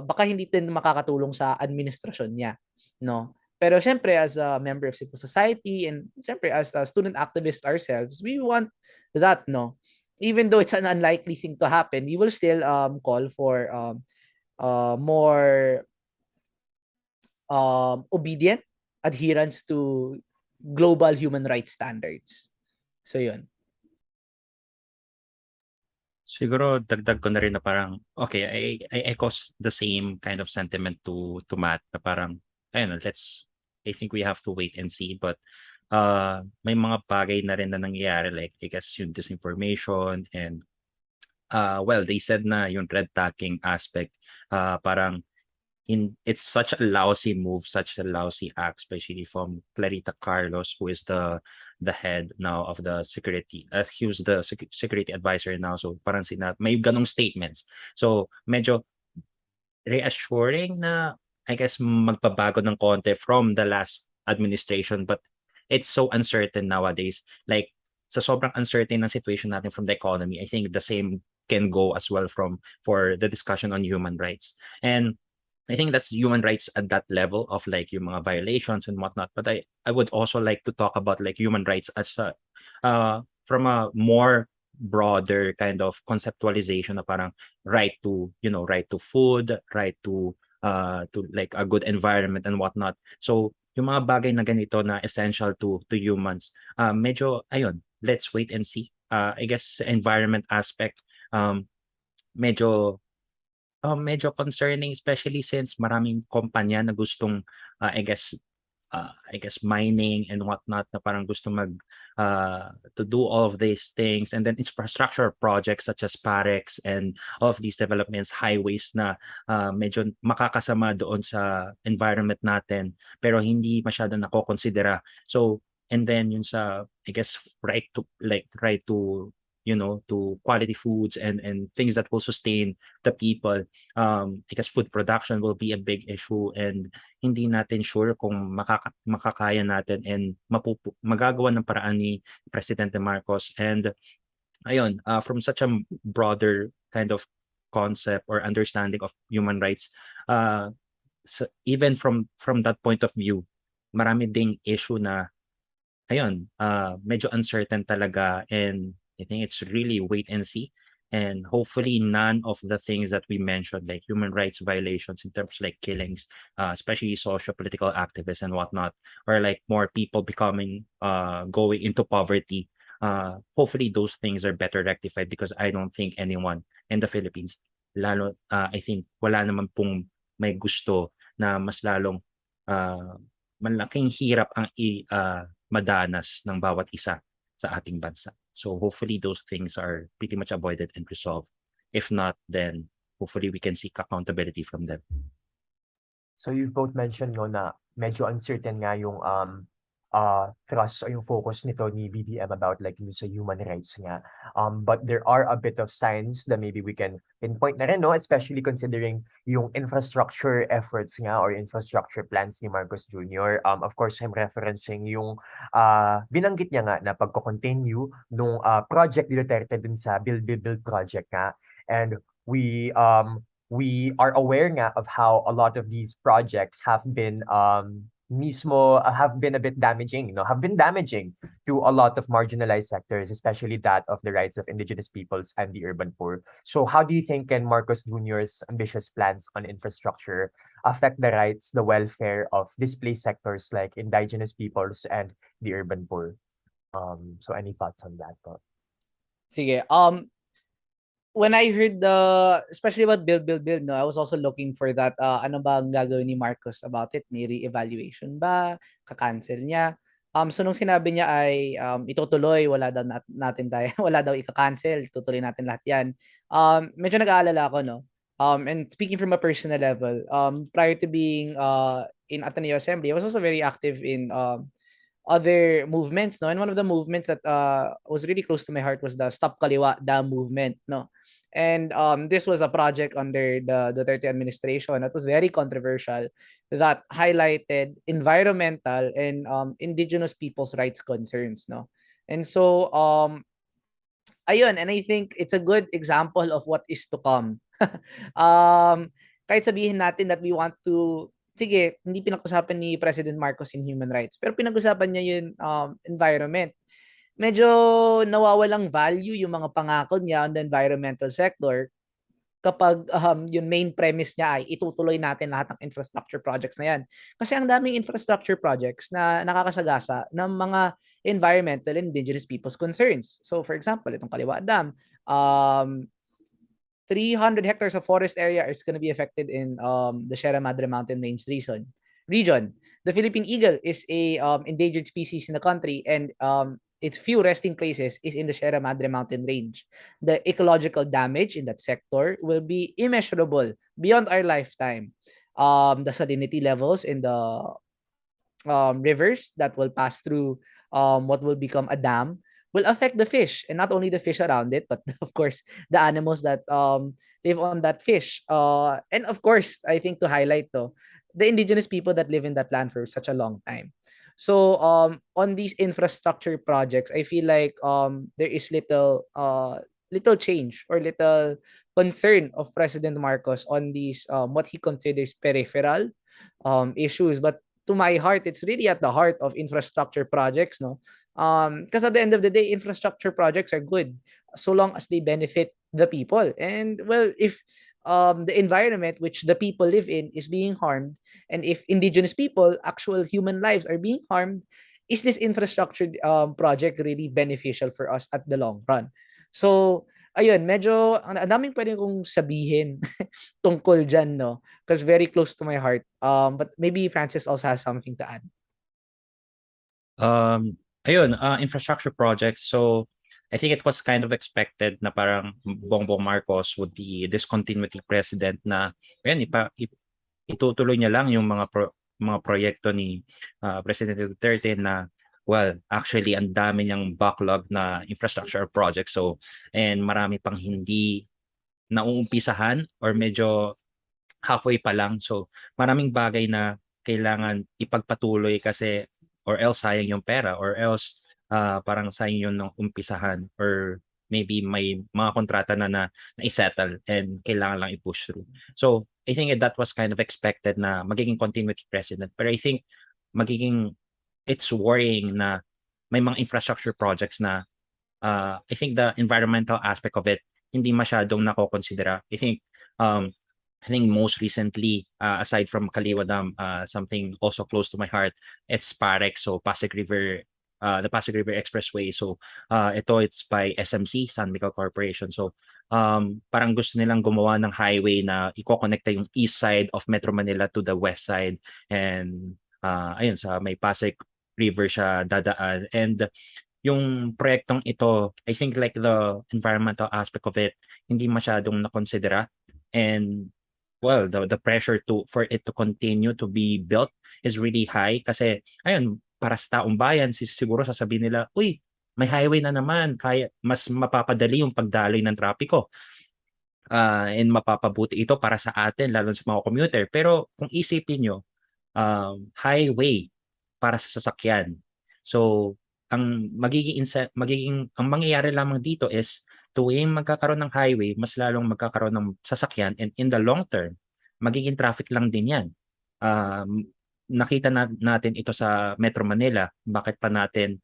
baka hindi din makakatulong sa administrasyon niya, no? Pero syempre, as a member of civil society and syempre as a student activist ourselves, we want that, no? Even though it's an unlikely thing to happen, we will still call for more obedient adherence to global human rights standards. So yun. Siguro dagdag ko na rin na parang okay, I echo the same kind of sentiment to Matt na parang ayun, I think we have to wait and see, but may mga bagay na rin na nangyayari, like I guess yung disinformation and well, they said na yung red tagging aspect, parang it's such a lousy move, such a lousy act, especially from Clarita Carlos, who is the head now of the security, he was the security advisor now. So parang may ganong statements. So medyo reassuring na I guess magpabago ng konti from the last administration, but it's so uncertain nowadays. Like sa sobrang uncertain ng situation natin from the economy, I think the same can go as well for the discussion on human rights. And I think that's human rights at that level of like yung mga violations and whatnot. But I would also like to talk about like human rights as from a more broader kind of conceptualization na parang right to food, right to like a good environment and whatnot. So yung mga bagay na ganito na essential to humans, medyo ayun, let's wait and see. I guess environment aspect, medyo concerning, especially since maraming kumpanya na gustong I guess mining and whatnot na parang gusto to do all of these things, and then infrastructure projects such as Parex and all of these developments, highways na medyo makakasama doon sa environment natin pero hindi masyado nakokonsidera. So and then yun sa I guess right to to quality foods and things that will sustain the people. I guess food production will be a big issue, and hindi natin sure kung makakaya natin and magagawa ng paraan ni Presidente Marcos. And ayun, from such a broader kind of concept or understanding of human rights, so even from that point of view, marami ding issue na ayun, medyo uncertain talaga, and I think it's really wait and see. And hopefully none of the things that we mentioned, like human rights violations in terms like killings, especially socio-political activists and whatnot, or like more people becoming going into poverty. Hopefully those things are better rectified, because I don't think anyone in the Philippines, lalo I think wala naman pong may gusto na mas lalong malaking hirap ang madanas ng bawat isa sa ating bansa. So hopefully those things are pretty much avoided and resolved. If not, then hopefully we can seek accountability from them. So you've both mentioned no na medyo uncertain nga yung thrust o yung focus nito ni BBM about like yung sa human rights nga. But there are a bit of signs that maybe we can pinpoint na rin, no? Especially considering yung infrastructure efforts nga or infrastructure plans ni Marcos Jr. Of course, I'm referencing yung binanggit niya nga na pagko-continue nung project ni Duterte dun sa Build Build Build project nga. And we are aware nga of how a lot of these projects have been have been a bit damaging, have been damaging to a lot of marginalized sectors, especially that of the rights of indigenous peoples and the urban poor. So how do you think can Marcos Jr.'s ambitious plans on infrastructure affect the rights, the welfare of displaced sectors like indigenous peoples and the urban poor? So any thoughts on that? Sige. When I heard especially about build, no, I was also looking for that, ano ba ang gagawin ni Marcos about it? May re-evaluation ba? Ka-cancel niya? So nung sinabi niya ay itutuloy, wala daw natin tayo, wala daw ika-cancel, tutuloy natin lahat yan. Medyo nag-aalala ako, no? And speaking from a personal level, prior to being in Ateneo Assembly, I was also very active in other movements, no? And one of the movements that was really close to my heart was the Stop Kaliwa Dam movement, no? And this was a project under the Duterte administration that was very controversial, that highlighted environmental and indigenous people's rights concerns, no? And so ayun, and I think it's a good example of what is to come. Kahit sabihin natin that we want to, sige, hindi pinag-usapan ni President Marcos in human rights, pero pinag-usapan niya yung environment. Medyo nawawalang value yung mga pangako niya on the environmental sector kapag yung main premise niya ay itutuloy natin lahat ng infrastructure projects na yan. Kasi ang daming infrastructure projects na nakakasagasa ng mga environmental and indigenous people's concerns. So for example, itong Kaliwa Dam, 300 hectares of forest area is going to be affected in the Sierra Madre Mountain Range region. The Philippine eagle is a endangered species in the country, and its few resting places is in the Sierra Madre Mountain Range. The ecological damage in that sector will be immeasurable beyond our lifetime. The salinity levels in the rivers that will pass through what will become a dam will affect the fish, and not only the fish around it, but of course the animals that live on that fish. And of course, I think to highlight though, the indigenous people that live in that land for such a long time. So on these infrastructure projects, I feel like there is little change or little concern of President Marcos on these what he considers peripheral issues. But to my heart, it's really at the heart of infrastructure projects, no? Because at the end of the day, infrastructure projects are good so long as they benefit the people. And well, if the environment which the people live in is being harmed, and if indigenous people, actual human lives are being harmed, is this infrastructure project really beneficial for us at the long run? So, ayun, medyo ang daming pwede kong sabihin tungkol dyan, no? Because very close to my heart. But maybe Francis also has something to add. Infrastructure projects. So I think it was kind of expected na parang Bongbong Marcos would be discontinuity president na itutuloy niya lang yung mga proyekto ni President Duterte na, well, actually ang dami niyang backlog na infrastructure projects. So, and marami pang hindi nauumpisahan or medyo halfway pa lang. So maraming bagay na kailangan ipagpatuloy kasi or else sayang yung pera, or else parang sayang yun ng umpisahan, or maybe may mga kontrata na i-settle and kailangan lang i-push through. So I think that was kind of expected na magiging continuity president. But I think it's worrying na may mga infrastructure projects na I think the environmental aspect of it hindi masyadong nakokonsidera. I think most recently, aside from Kaliwa Dam, something also close to my heart, it's Parex, so Pasig River, the Pasig River Expressway. So it's by SMC, San Miguel Corporation. So parang gusto nilang gumawa ng highway na iko-connecta yung east side of Metro Manila to the west side. And ayun, sa may Pasig River siya dadaan. And yung proyektong ito, I think like the environmental aspect of it, hindi masyadong nakonsidera. And well, the pressure for it to continue to be built is really high kasi ayun, para sa taong bayan siguro sasabihin nila, uy, may highway na naman, kaya mas mapapadali yung pagdaloy ng trapiko. And mapapabuti ito para sa atin lalo sa mga commuter. Pero kung isipin nyo, highway para sa sasakyan. So ang mangyayari lamang dito is tuwing magkakaroon ng highway, mas lalong magkakaroon ng sasakyan, and in the long term, magiging traffic lang din yan. Nakita natin ito sa Metro Manila, bakit pa natin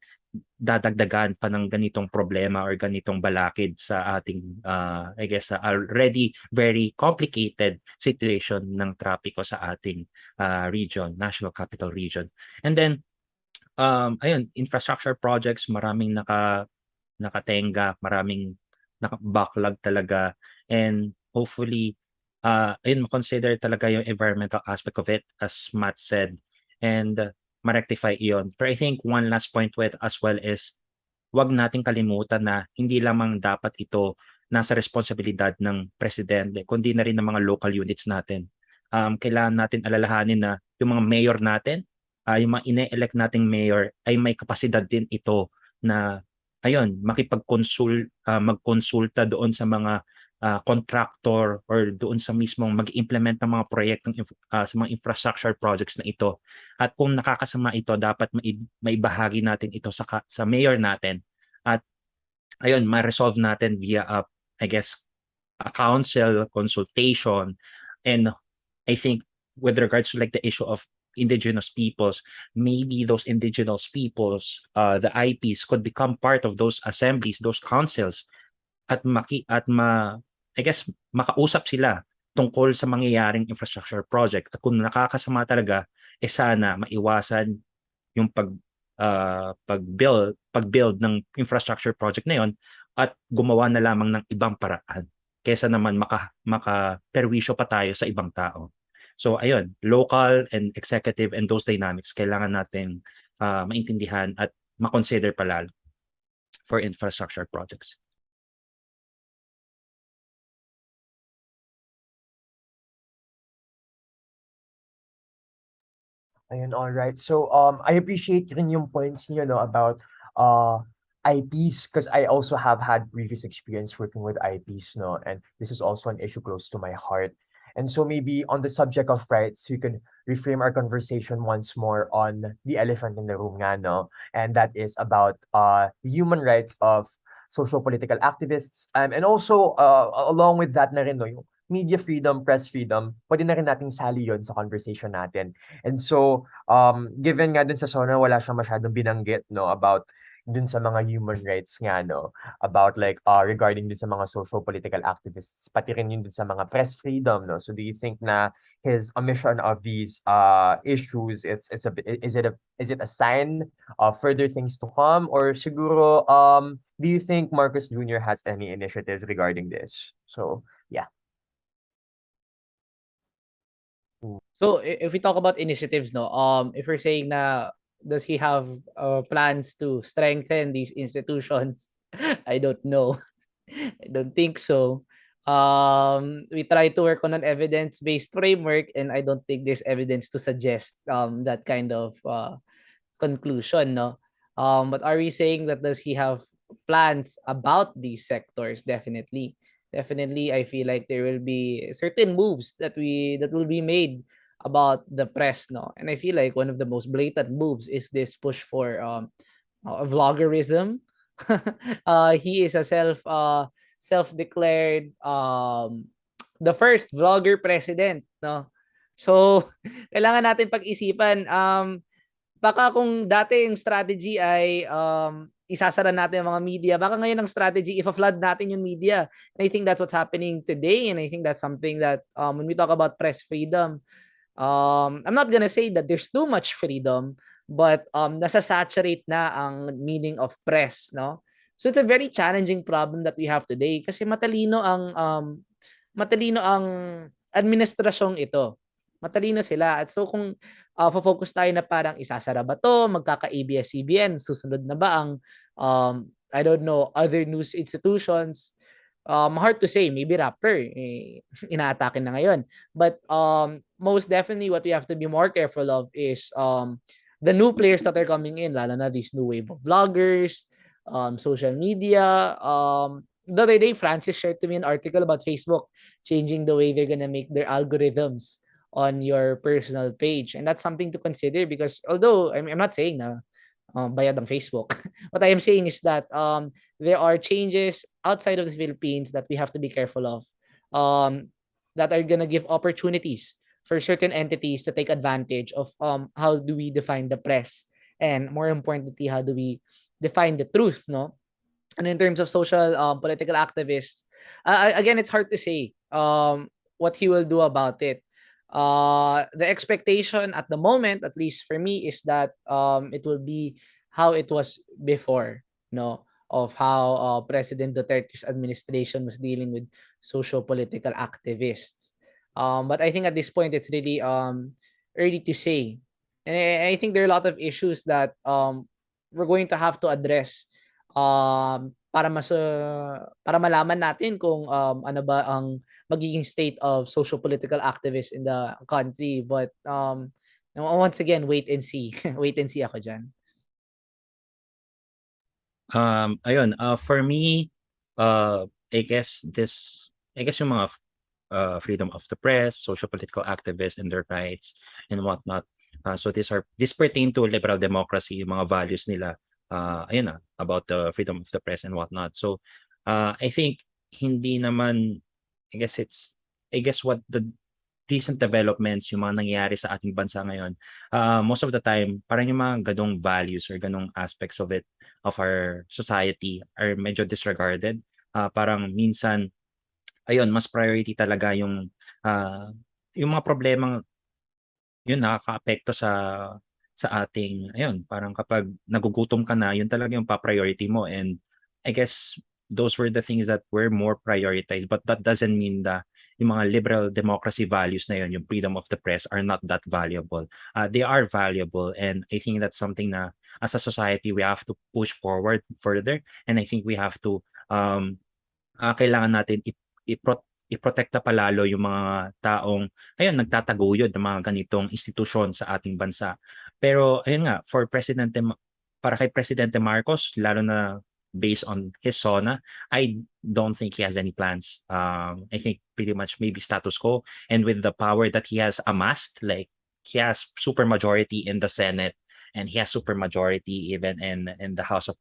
dadagdagan pa ng ganitong problema or ganitong balakid sa ating, I guess, already very complicated situation ng trapiko sa ating region, National Capital Region. And then, ayun, infrastructure projects, maraming nakatenga, maraming naka-backlog talaga, and hopefully ayun, ma-consider talaga yung environmental aspect of it as Matt said, and ma-rectify iyon. Pero I think one last point with as well is wag nating kalimutan na hindi lamang dapat ito nasa responsibilidad ng presidente, kundi na rin ng mga local units natin. Kailangan natin alalahanin na yung mga mayor natin, yung mga ine-elect nating mayor ay may kapasidad din ito na ayun, magkonsulta doon sa mga contractor or doon sa mismong mag-implement ng mga proyektong sa mga infrastructure projects na ito. At kung nakakasama ito, dapat maibahagi natin ito sa mayor natin. At ayun, ma-resolve natin via I guess a council consultation. And I think with regards to like the issue of indigenous peoples, maybe those indigenous peoples, the IPs could become part of those assemblies, those councils, at I guess makausap sila tungkol sa mangyayaring infrastructure project. At kung nakakasama talaga, sana maiwasan yung pag-build ng infrastructure project na yon at gumawa na lamang ng ibang paraan kaysa naman maka-perwisyo pa tayo sa ibang tao. So ayun, local and executive and those dynamics kailangan natin maintindihan at ma-consider palalo for infrastructure projects. Ayun, all right. So I appreciate rin yung points niyo no about IPs because I also have had previous experience working with IPs no, and this is also an issue close to my heart. And so maybe on the subject of rights, we could reframe our conversation once more on the elephant in the room nga, no? And that is about the human rights of social political activists. And also along with that na rin, no, yung media freedom, press freedom, pwede na rin nating sali yun sa conversation natin. And so given nga dun sa SONA, wala siyang masyadong binanggit no about dun sa mga human rights nga no, about like regarding dun sa mga social political activists, pati rin yun dun sa mga press freedom no. So do you think na his omission of these issues is it a sign of further things to come, or siguro do you think Marcos Jr. has any initiatives regarding this? So yeah. So if we talk about initiatives, no, if we're saying na does he have plans to strengthen these institutions? I don't know. I don't think so. We try to work on an evidence-based framework, and I don't think there's evidence to suggest that kind of conclusion, no. But are we saying that does he have plans about these sectors? Definitely. Definitely, I feel like there will be certain moves that will be made about the press, no. And I feel like one of the most blatant moves is this push for vloggerism. He is a self-declared the first vlogger president, no. So kailangan natin pag-isipan, baka kung dati yung strategy ay isasara natin ang mga media. Baka ngayon ang strategy, i-flood natin yung media. And I think that's what's happening today. And I think that's something that when we talk about press freedom, I'm not gonna say that there's too much freedom, but nasa-saturate na ang meaning of press, no? So it's a very challenging problem that we have today kasi matalino ang administrasyong ito. Matalino sila. At so kung focus tayo na parang isasara ba to, magkaka-ABS-CBN, susunod na ba ang I don't know, other news institutions? Hard to say, maybe Rapper, inaatake na ngayon. But most definitely what we have to be more careful of is the new players that are coming in, lalo na this new wave of vloggers, social media. The other day, Francis shared to me an article about Facebook changing the way they're gonna make their algorithms on your personal page. And that's something to consider because although I'm not saying na bayad ang Facebook, what I am saying is that there are changes outside of the Philippines that we have to be careful of, that are gonna give opportunities for certain entities to take advantage of how do we define the press, and more importantly, how do we define the truth, no? And in terms of social political activists, again, it's hard to say what he will do about it. The expectation at the moment, at least for me, is that it will be how it was before, no, of how President Duterte's administration was dealing with social political activists. But I think at this point it's really early to say, and I think there are a lot of issues that we're going to have to address para malaman natin kung ano ba ang magiging state of social political activists in the country. But once again, wait and see. Wait and see ako dyan. Ayun, for me, I guess yung mga freedom of the press, social political activists and their rights and whatnot. So these pertain to liberal democracy, yung mga values nila. Ayun na, about the freedom of the press and whatnot. So I think hindi naman, I guess what the recent developments, yung mga nangyayari sa ating bansa ngayon, most of the time, parang yung mga ganong values or ganong aspects of it, of our society, are medyo disregarded. Parang minsan, ayun, mas priority talaga yung mga problemang yun nakaka-apekto sa ating, ayun, parang kapag nagugutom ka na, yun talaga yung pa-priority mo. And I guess those were the things that were more prioritized. But that doesn't mean that yung mga liberal democracy values na yun, yung freedom of the press, are not that valuable. They are valuable, and I think that's something na as a society we have to push forward further. And I think we have to kailangan natin iprotekta palalo yung mga taong ayun nagtataguyod ng mga ganitong institusyon sa ating bansa. Pero ayun nga, para kay Presidente Marcos, lalo na based on his SONA, I don't think he has any plans. I think pretty much maybe status quo, and with the power that he has amassed, like he has super majority in the Senate, and he has super majority even in the House of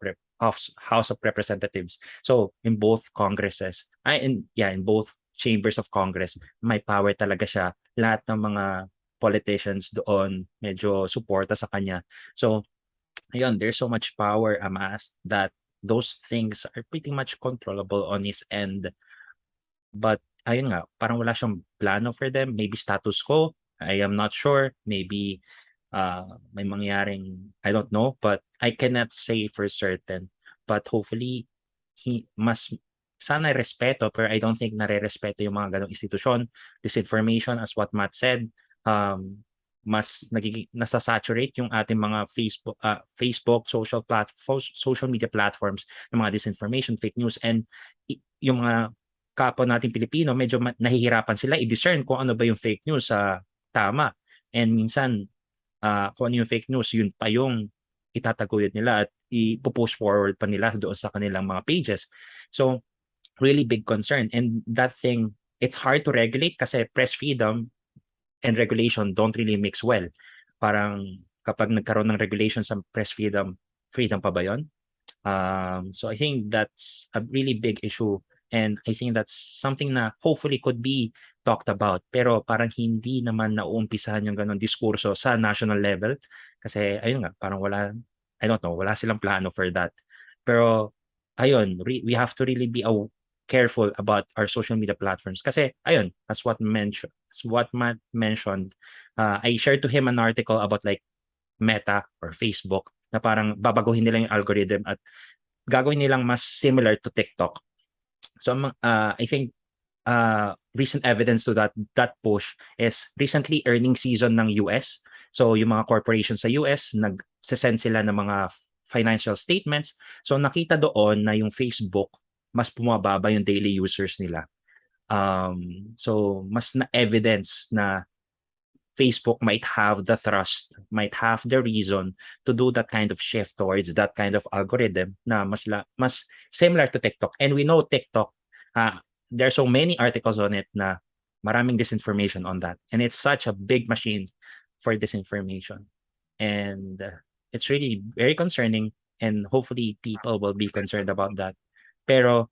Representatives. So in both Congresses, in both chambers of Congress, may power talaga siya. Lahat ng mga politicians doon medyo suporta sa kanya. So ayun, there's so much power amassed that those things are pretty much controllable on his end. But ayun nga, parang wala siyang plano for them. Maybe status quo, I am not sure. Maybe may mangyaring, I don't know, but I cannot say for certain. But hopefully, sana respeto, pero I don't think nare-respeto yung mga ganong institusyon. Disinformation, as what Matt said, mas nasasaturate yung ating mga Facebook, social media platforms ng mga disinformation, fake news, and yung mga kapwa nating Pilipino, medyo nahihirapan sila i-discern kung ano ba yung fake news sa tama. And minsan, kung ano yung fake news, yun pa yung itataguyod nila at ipupush forward pa nila doon sa kanilang mga pages. So, really big concern. And that thing, it's hard to regulate kasi press freedom and regulation don't really mix well. Parang kapag nagkaroon ng regulation sa press freedom pa ba yun? So I think that's a really big issue, and I think that's something na hopefully could be talked about, pero parang hindi naman nauumpisahan yung ganong diskurso sa national level kasi ayun nga, parang wala silang plano for that. Pero ayun, we have to really be careful about our social media platforms kasi ayun, that's what Matt mentioned. I shared to him an article about like Meta or Facebook na parang babaguhin nila yung algorithm at gagawin nilang mas similar to TikTok. So I think recent evidence to that push is recently earning season ng US. So yung mga corporations sa US nag-send sila ng mga financial statements. So nakita doon na yung Facebook mas bumababa yung daily users nila. So mas na evidence na Facebook might have the thrust, might have the reason to do that kind of shift towards that kind of algorithm na mas similar to TikTok. And we know TikTok, there are so many articles on it na maraming disinformation on that. And it's such a big machine for disinformation. And it's really very concerning, and hopefully people will be concerned about that. Pero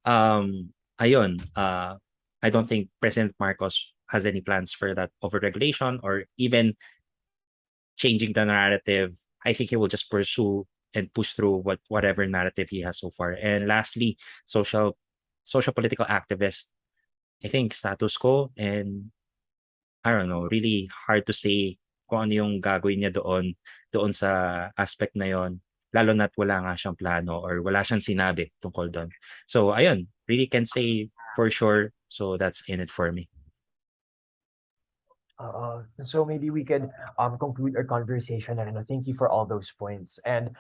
ayun, I don't think President Marcos has any plans for that overregulation or even changing the narrative. I think he will just pursue and push through whatever narrative he has so far. And lastly, social political activist, I think status quo, and I don't know, really hard to say kung ano yung gagawin niya doon sa aspect na yon, lalo na't wala nga siyang plano or wala siyang sinabi tungkol doon. So ayun, really can't say for sure. So that's in it for me. So maybe we could conclude our conversation, and thank you for all those points. And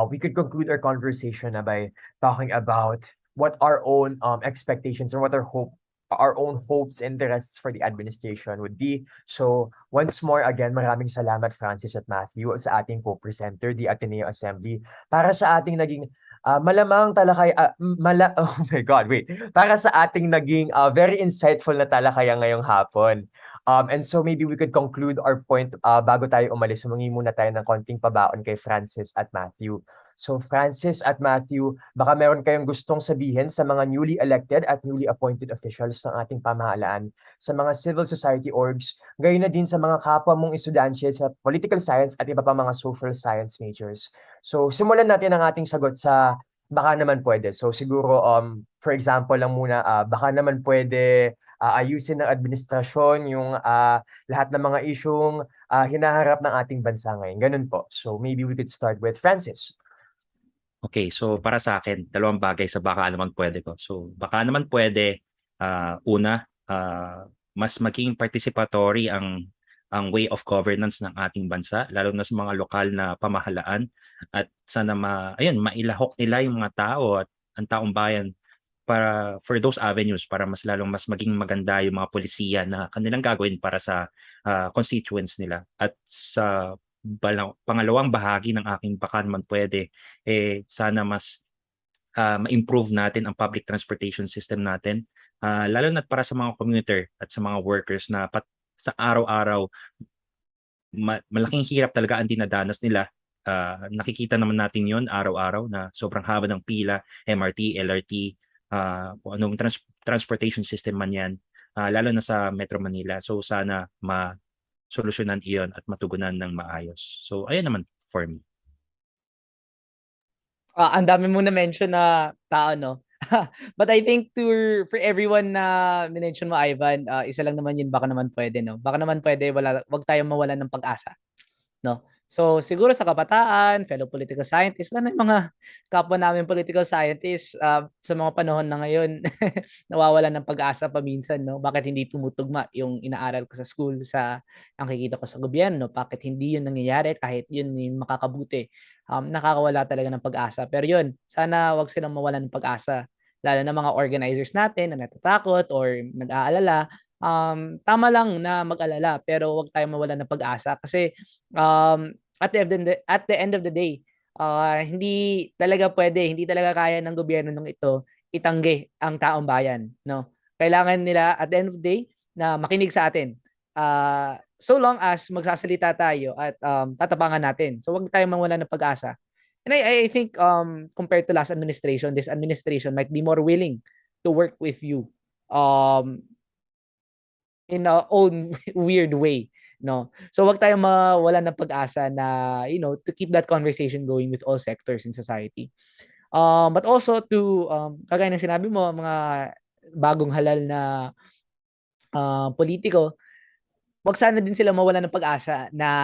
we could conclude our conversation by talking about what our own expectations or what our own hopes and interests for the administration would be. So once more again, maraming salamat Francis at Matthew sa ating co-presenter, the Ateneo Assembly, para sa ating naging malamang oh my God, wait. Para sa ating naging very insightful na talakaya ngayong hapon. And so maybe we could conclude our point bago tayo umalis. Sumungi muna tayo ng konting pabaon kay Francis at Matthew. So Francis at Matthew, baka meron kayong gustong sabihin sa mga newly elected at newly appointed officials ng ating pamahalaan, sa mga civil society orgs, gayon na din sa mga kapwa mong estudyante sa political science at iba pa mga social science majors. So simulan natin ang ating sagot sa baka naman pwede. So siguro for example lang muna, baka naman pwede ayusin ng administrasyon yung lahat ng mga isyung hinaharap ng ating bansa ngayon. Ganun po. So maybe we could start with Francis. Okay, so para sa akin, dalawang bagay sa baka naman pwede ko. So baka naman pwede, una, mas maging participatory ang way of governance ng ating bansa, lalo na sa mga lokal na pamahalaan, at sana mailahok nila yung mga tao at ang taong bayan para for those avenues, para mas maging maganda yung mga polisiya na kanilang gagawin para sa constituents nila. At sa pangalawang bahagi ng aking baka naman pwede, sana mas ma-improve natin ang public transportation system natin, lalo na para sa mga commuter at sa mga workers na sa araw-araw malaking hirap talaga ang dinadanas nila. Nakikita naman natin yon araw-araw na sobrang haba ng pila, MRT, LRT, kung anong transportation system man yan, lalo na sa Metro Manila. So sana solusyonan iyon at matugunan ng maayos. So ayun naman for me. Ang dami mo na mention na tao, no? But I think for everyone na minention mo, Ivan, isa lang naman yun, baka naman pwede, no? Baka naman pwede, wag tayong mawalan ng pag-asa, no? So siguro sa kabataan, fellow political scientists, lalo yung mga kapwa namin political scientists, sa mga panahon na ngayon, nawawalan ng pag-asa paminsan, no? Bakit hindi tumutugma yung inaaral ko sa school sa ang kikita ko sa gobyerno? Bakit hindi yun nangyayari kahit yun yung makakabuti? Nakakawala talaga ng pag-asa. Pero yun, sana wag silang mawalan ng pag-asa. Lalo na mga organizers natin na natatakot or nag-aalala, tama lang na mag-alala, pero wag tayong mawalan ng pag-asa kasi at the end of the day, hindi talaga kaya ng gobyerno ng ito itanggi ang taong bayan, no? Kailangan nila at the end of the day na makinig sa atin. So long as magsasalita tayo at tatapangan natin. So wag tayong mawalan ng pag-asa. And I think compared to last administration, this administration might be more willing to work with you. in our own weird way, no? So wag tayong mawala ng pag-asa na, to keep that conversation going with all sectors in society. But also to, kagaya ng sinabi mo, mga bagong halal na politiko, wag sana din sila mawala ng pag-asa na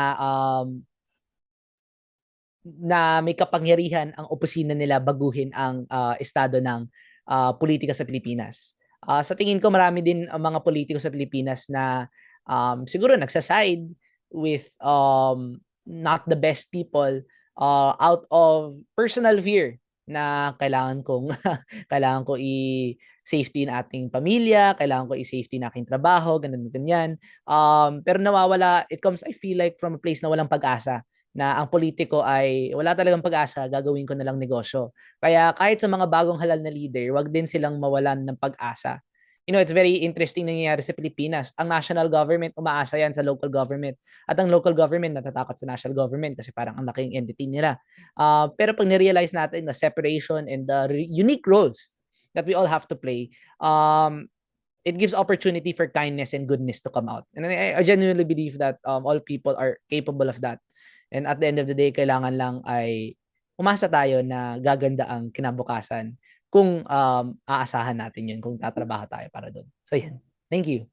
may kapangyarihan ang opisina nila baguhin ang estado ng politika sa Pilipinas. Sa tingin ko marami din ang mga politiko sa Pilipinas na siguro nagsaside with not the best people out of personal fear na kailangan ko i-safety ng ating pamilya, kailangan ko i-safety ng aking trabaho, ganyan. Pero nawawala, it comes, I feel like, from a place na walang pag-asa, na ang politiko ay wala talagang pag-asa, gagawin ko na lang negosyo. Kaya kahit sa mga bagong halal na leader, wag din silang mawalan ng pag-asa. It's very interesting nangyayari sa Pilipinas. Ang national government, umaasa yan sa local government. At ang local government, natatakot sa national government kasi parang ang laking entity nila. Pero pag nirealize natin the separation and the unique roles that we all have to play, it gives opportunity for kindness and goodness to come out. And I genuinely believe that all people are capable of that. And at the end of the day, kailangan lang ay umasa tayo na gaganda ang kinabukasan kung aasahan natin yun, kung tatrabaho tayo para doon. So yan. Thank you.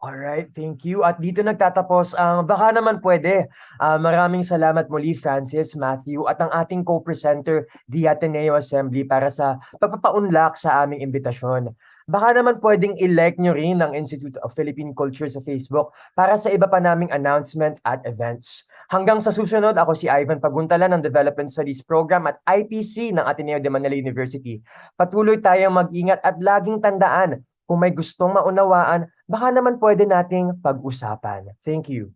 Alright, thank you. At dito nagtatapos ang Baka Naman Pwede. Maraming salamat muli, Francis, Matthew, at ang ating co-presenter, the Ateneo Assembly, para sa pagpapaunlak sa aming imbitasyon. Baka naman pwedeng i-like nyo rin ang Institute of Philippine Culture sa Facebook para sa iba pa naming announcement at events. Hanggang sa susunod, ako si Ivan Paguntalan ng Development Studies Program at IPC ng Ateneo de Manila University. Patuloy tayong mag-ingat at laging tandaan, kung may gustong maunawaan, baka naman pwede nating pag-usapan. Thank you.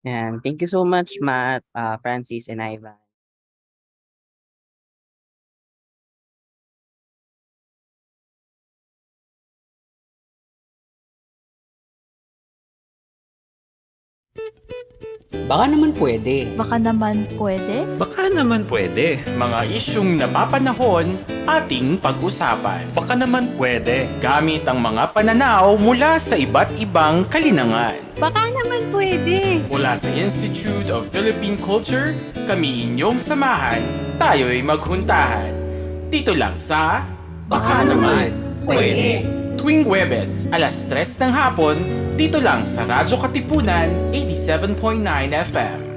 And thank you so much, Matt, Francis, and Ivan. Baka naman pwede. Baka naman pwede. Baka naman pwede. Mga isyung napapanahon, ating pag-usapan. Baka naman pwede. Gamit ang mga pananaw mula sa iba't ibang kalinangan. Baka naman pwede. Mula sa Institute of Philippine Culture, kami inyong samahan, tayo'y maghuntahan. Dito lang sa Baka naman pwede. Tuwing Huwebes, alas 3 ng hapon, dito lang sa Radyo Katipunan 87.9 FM.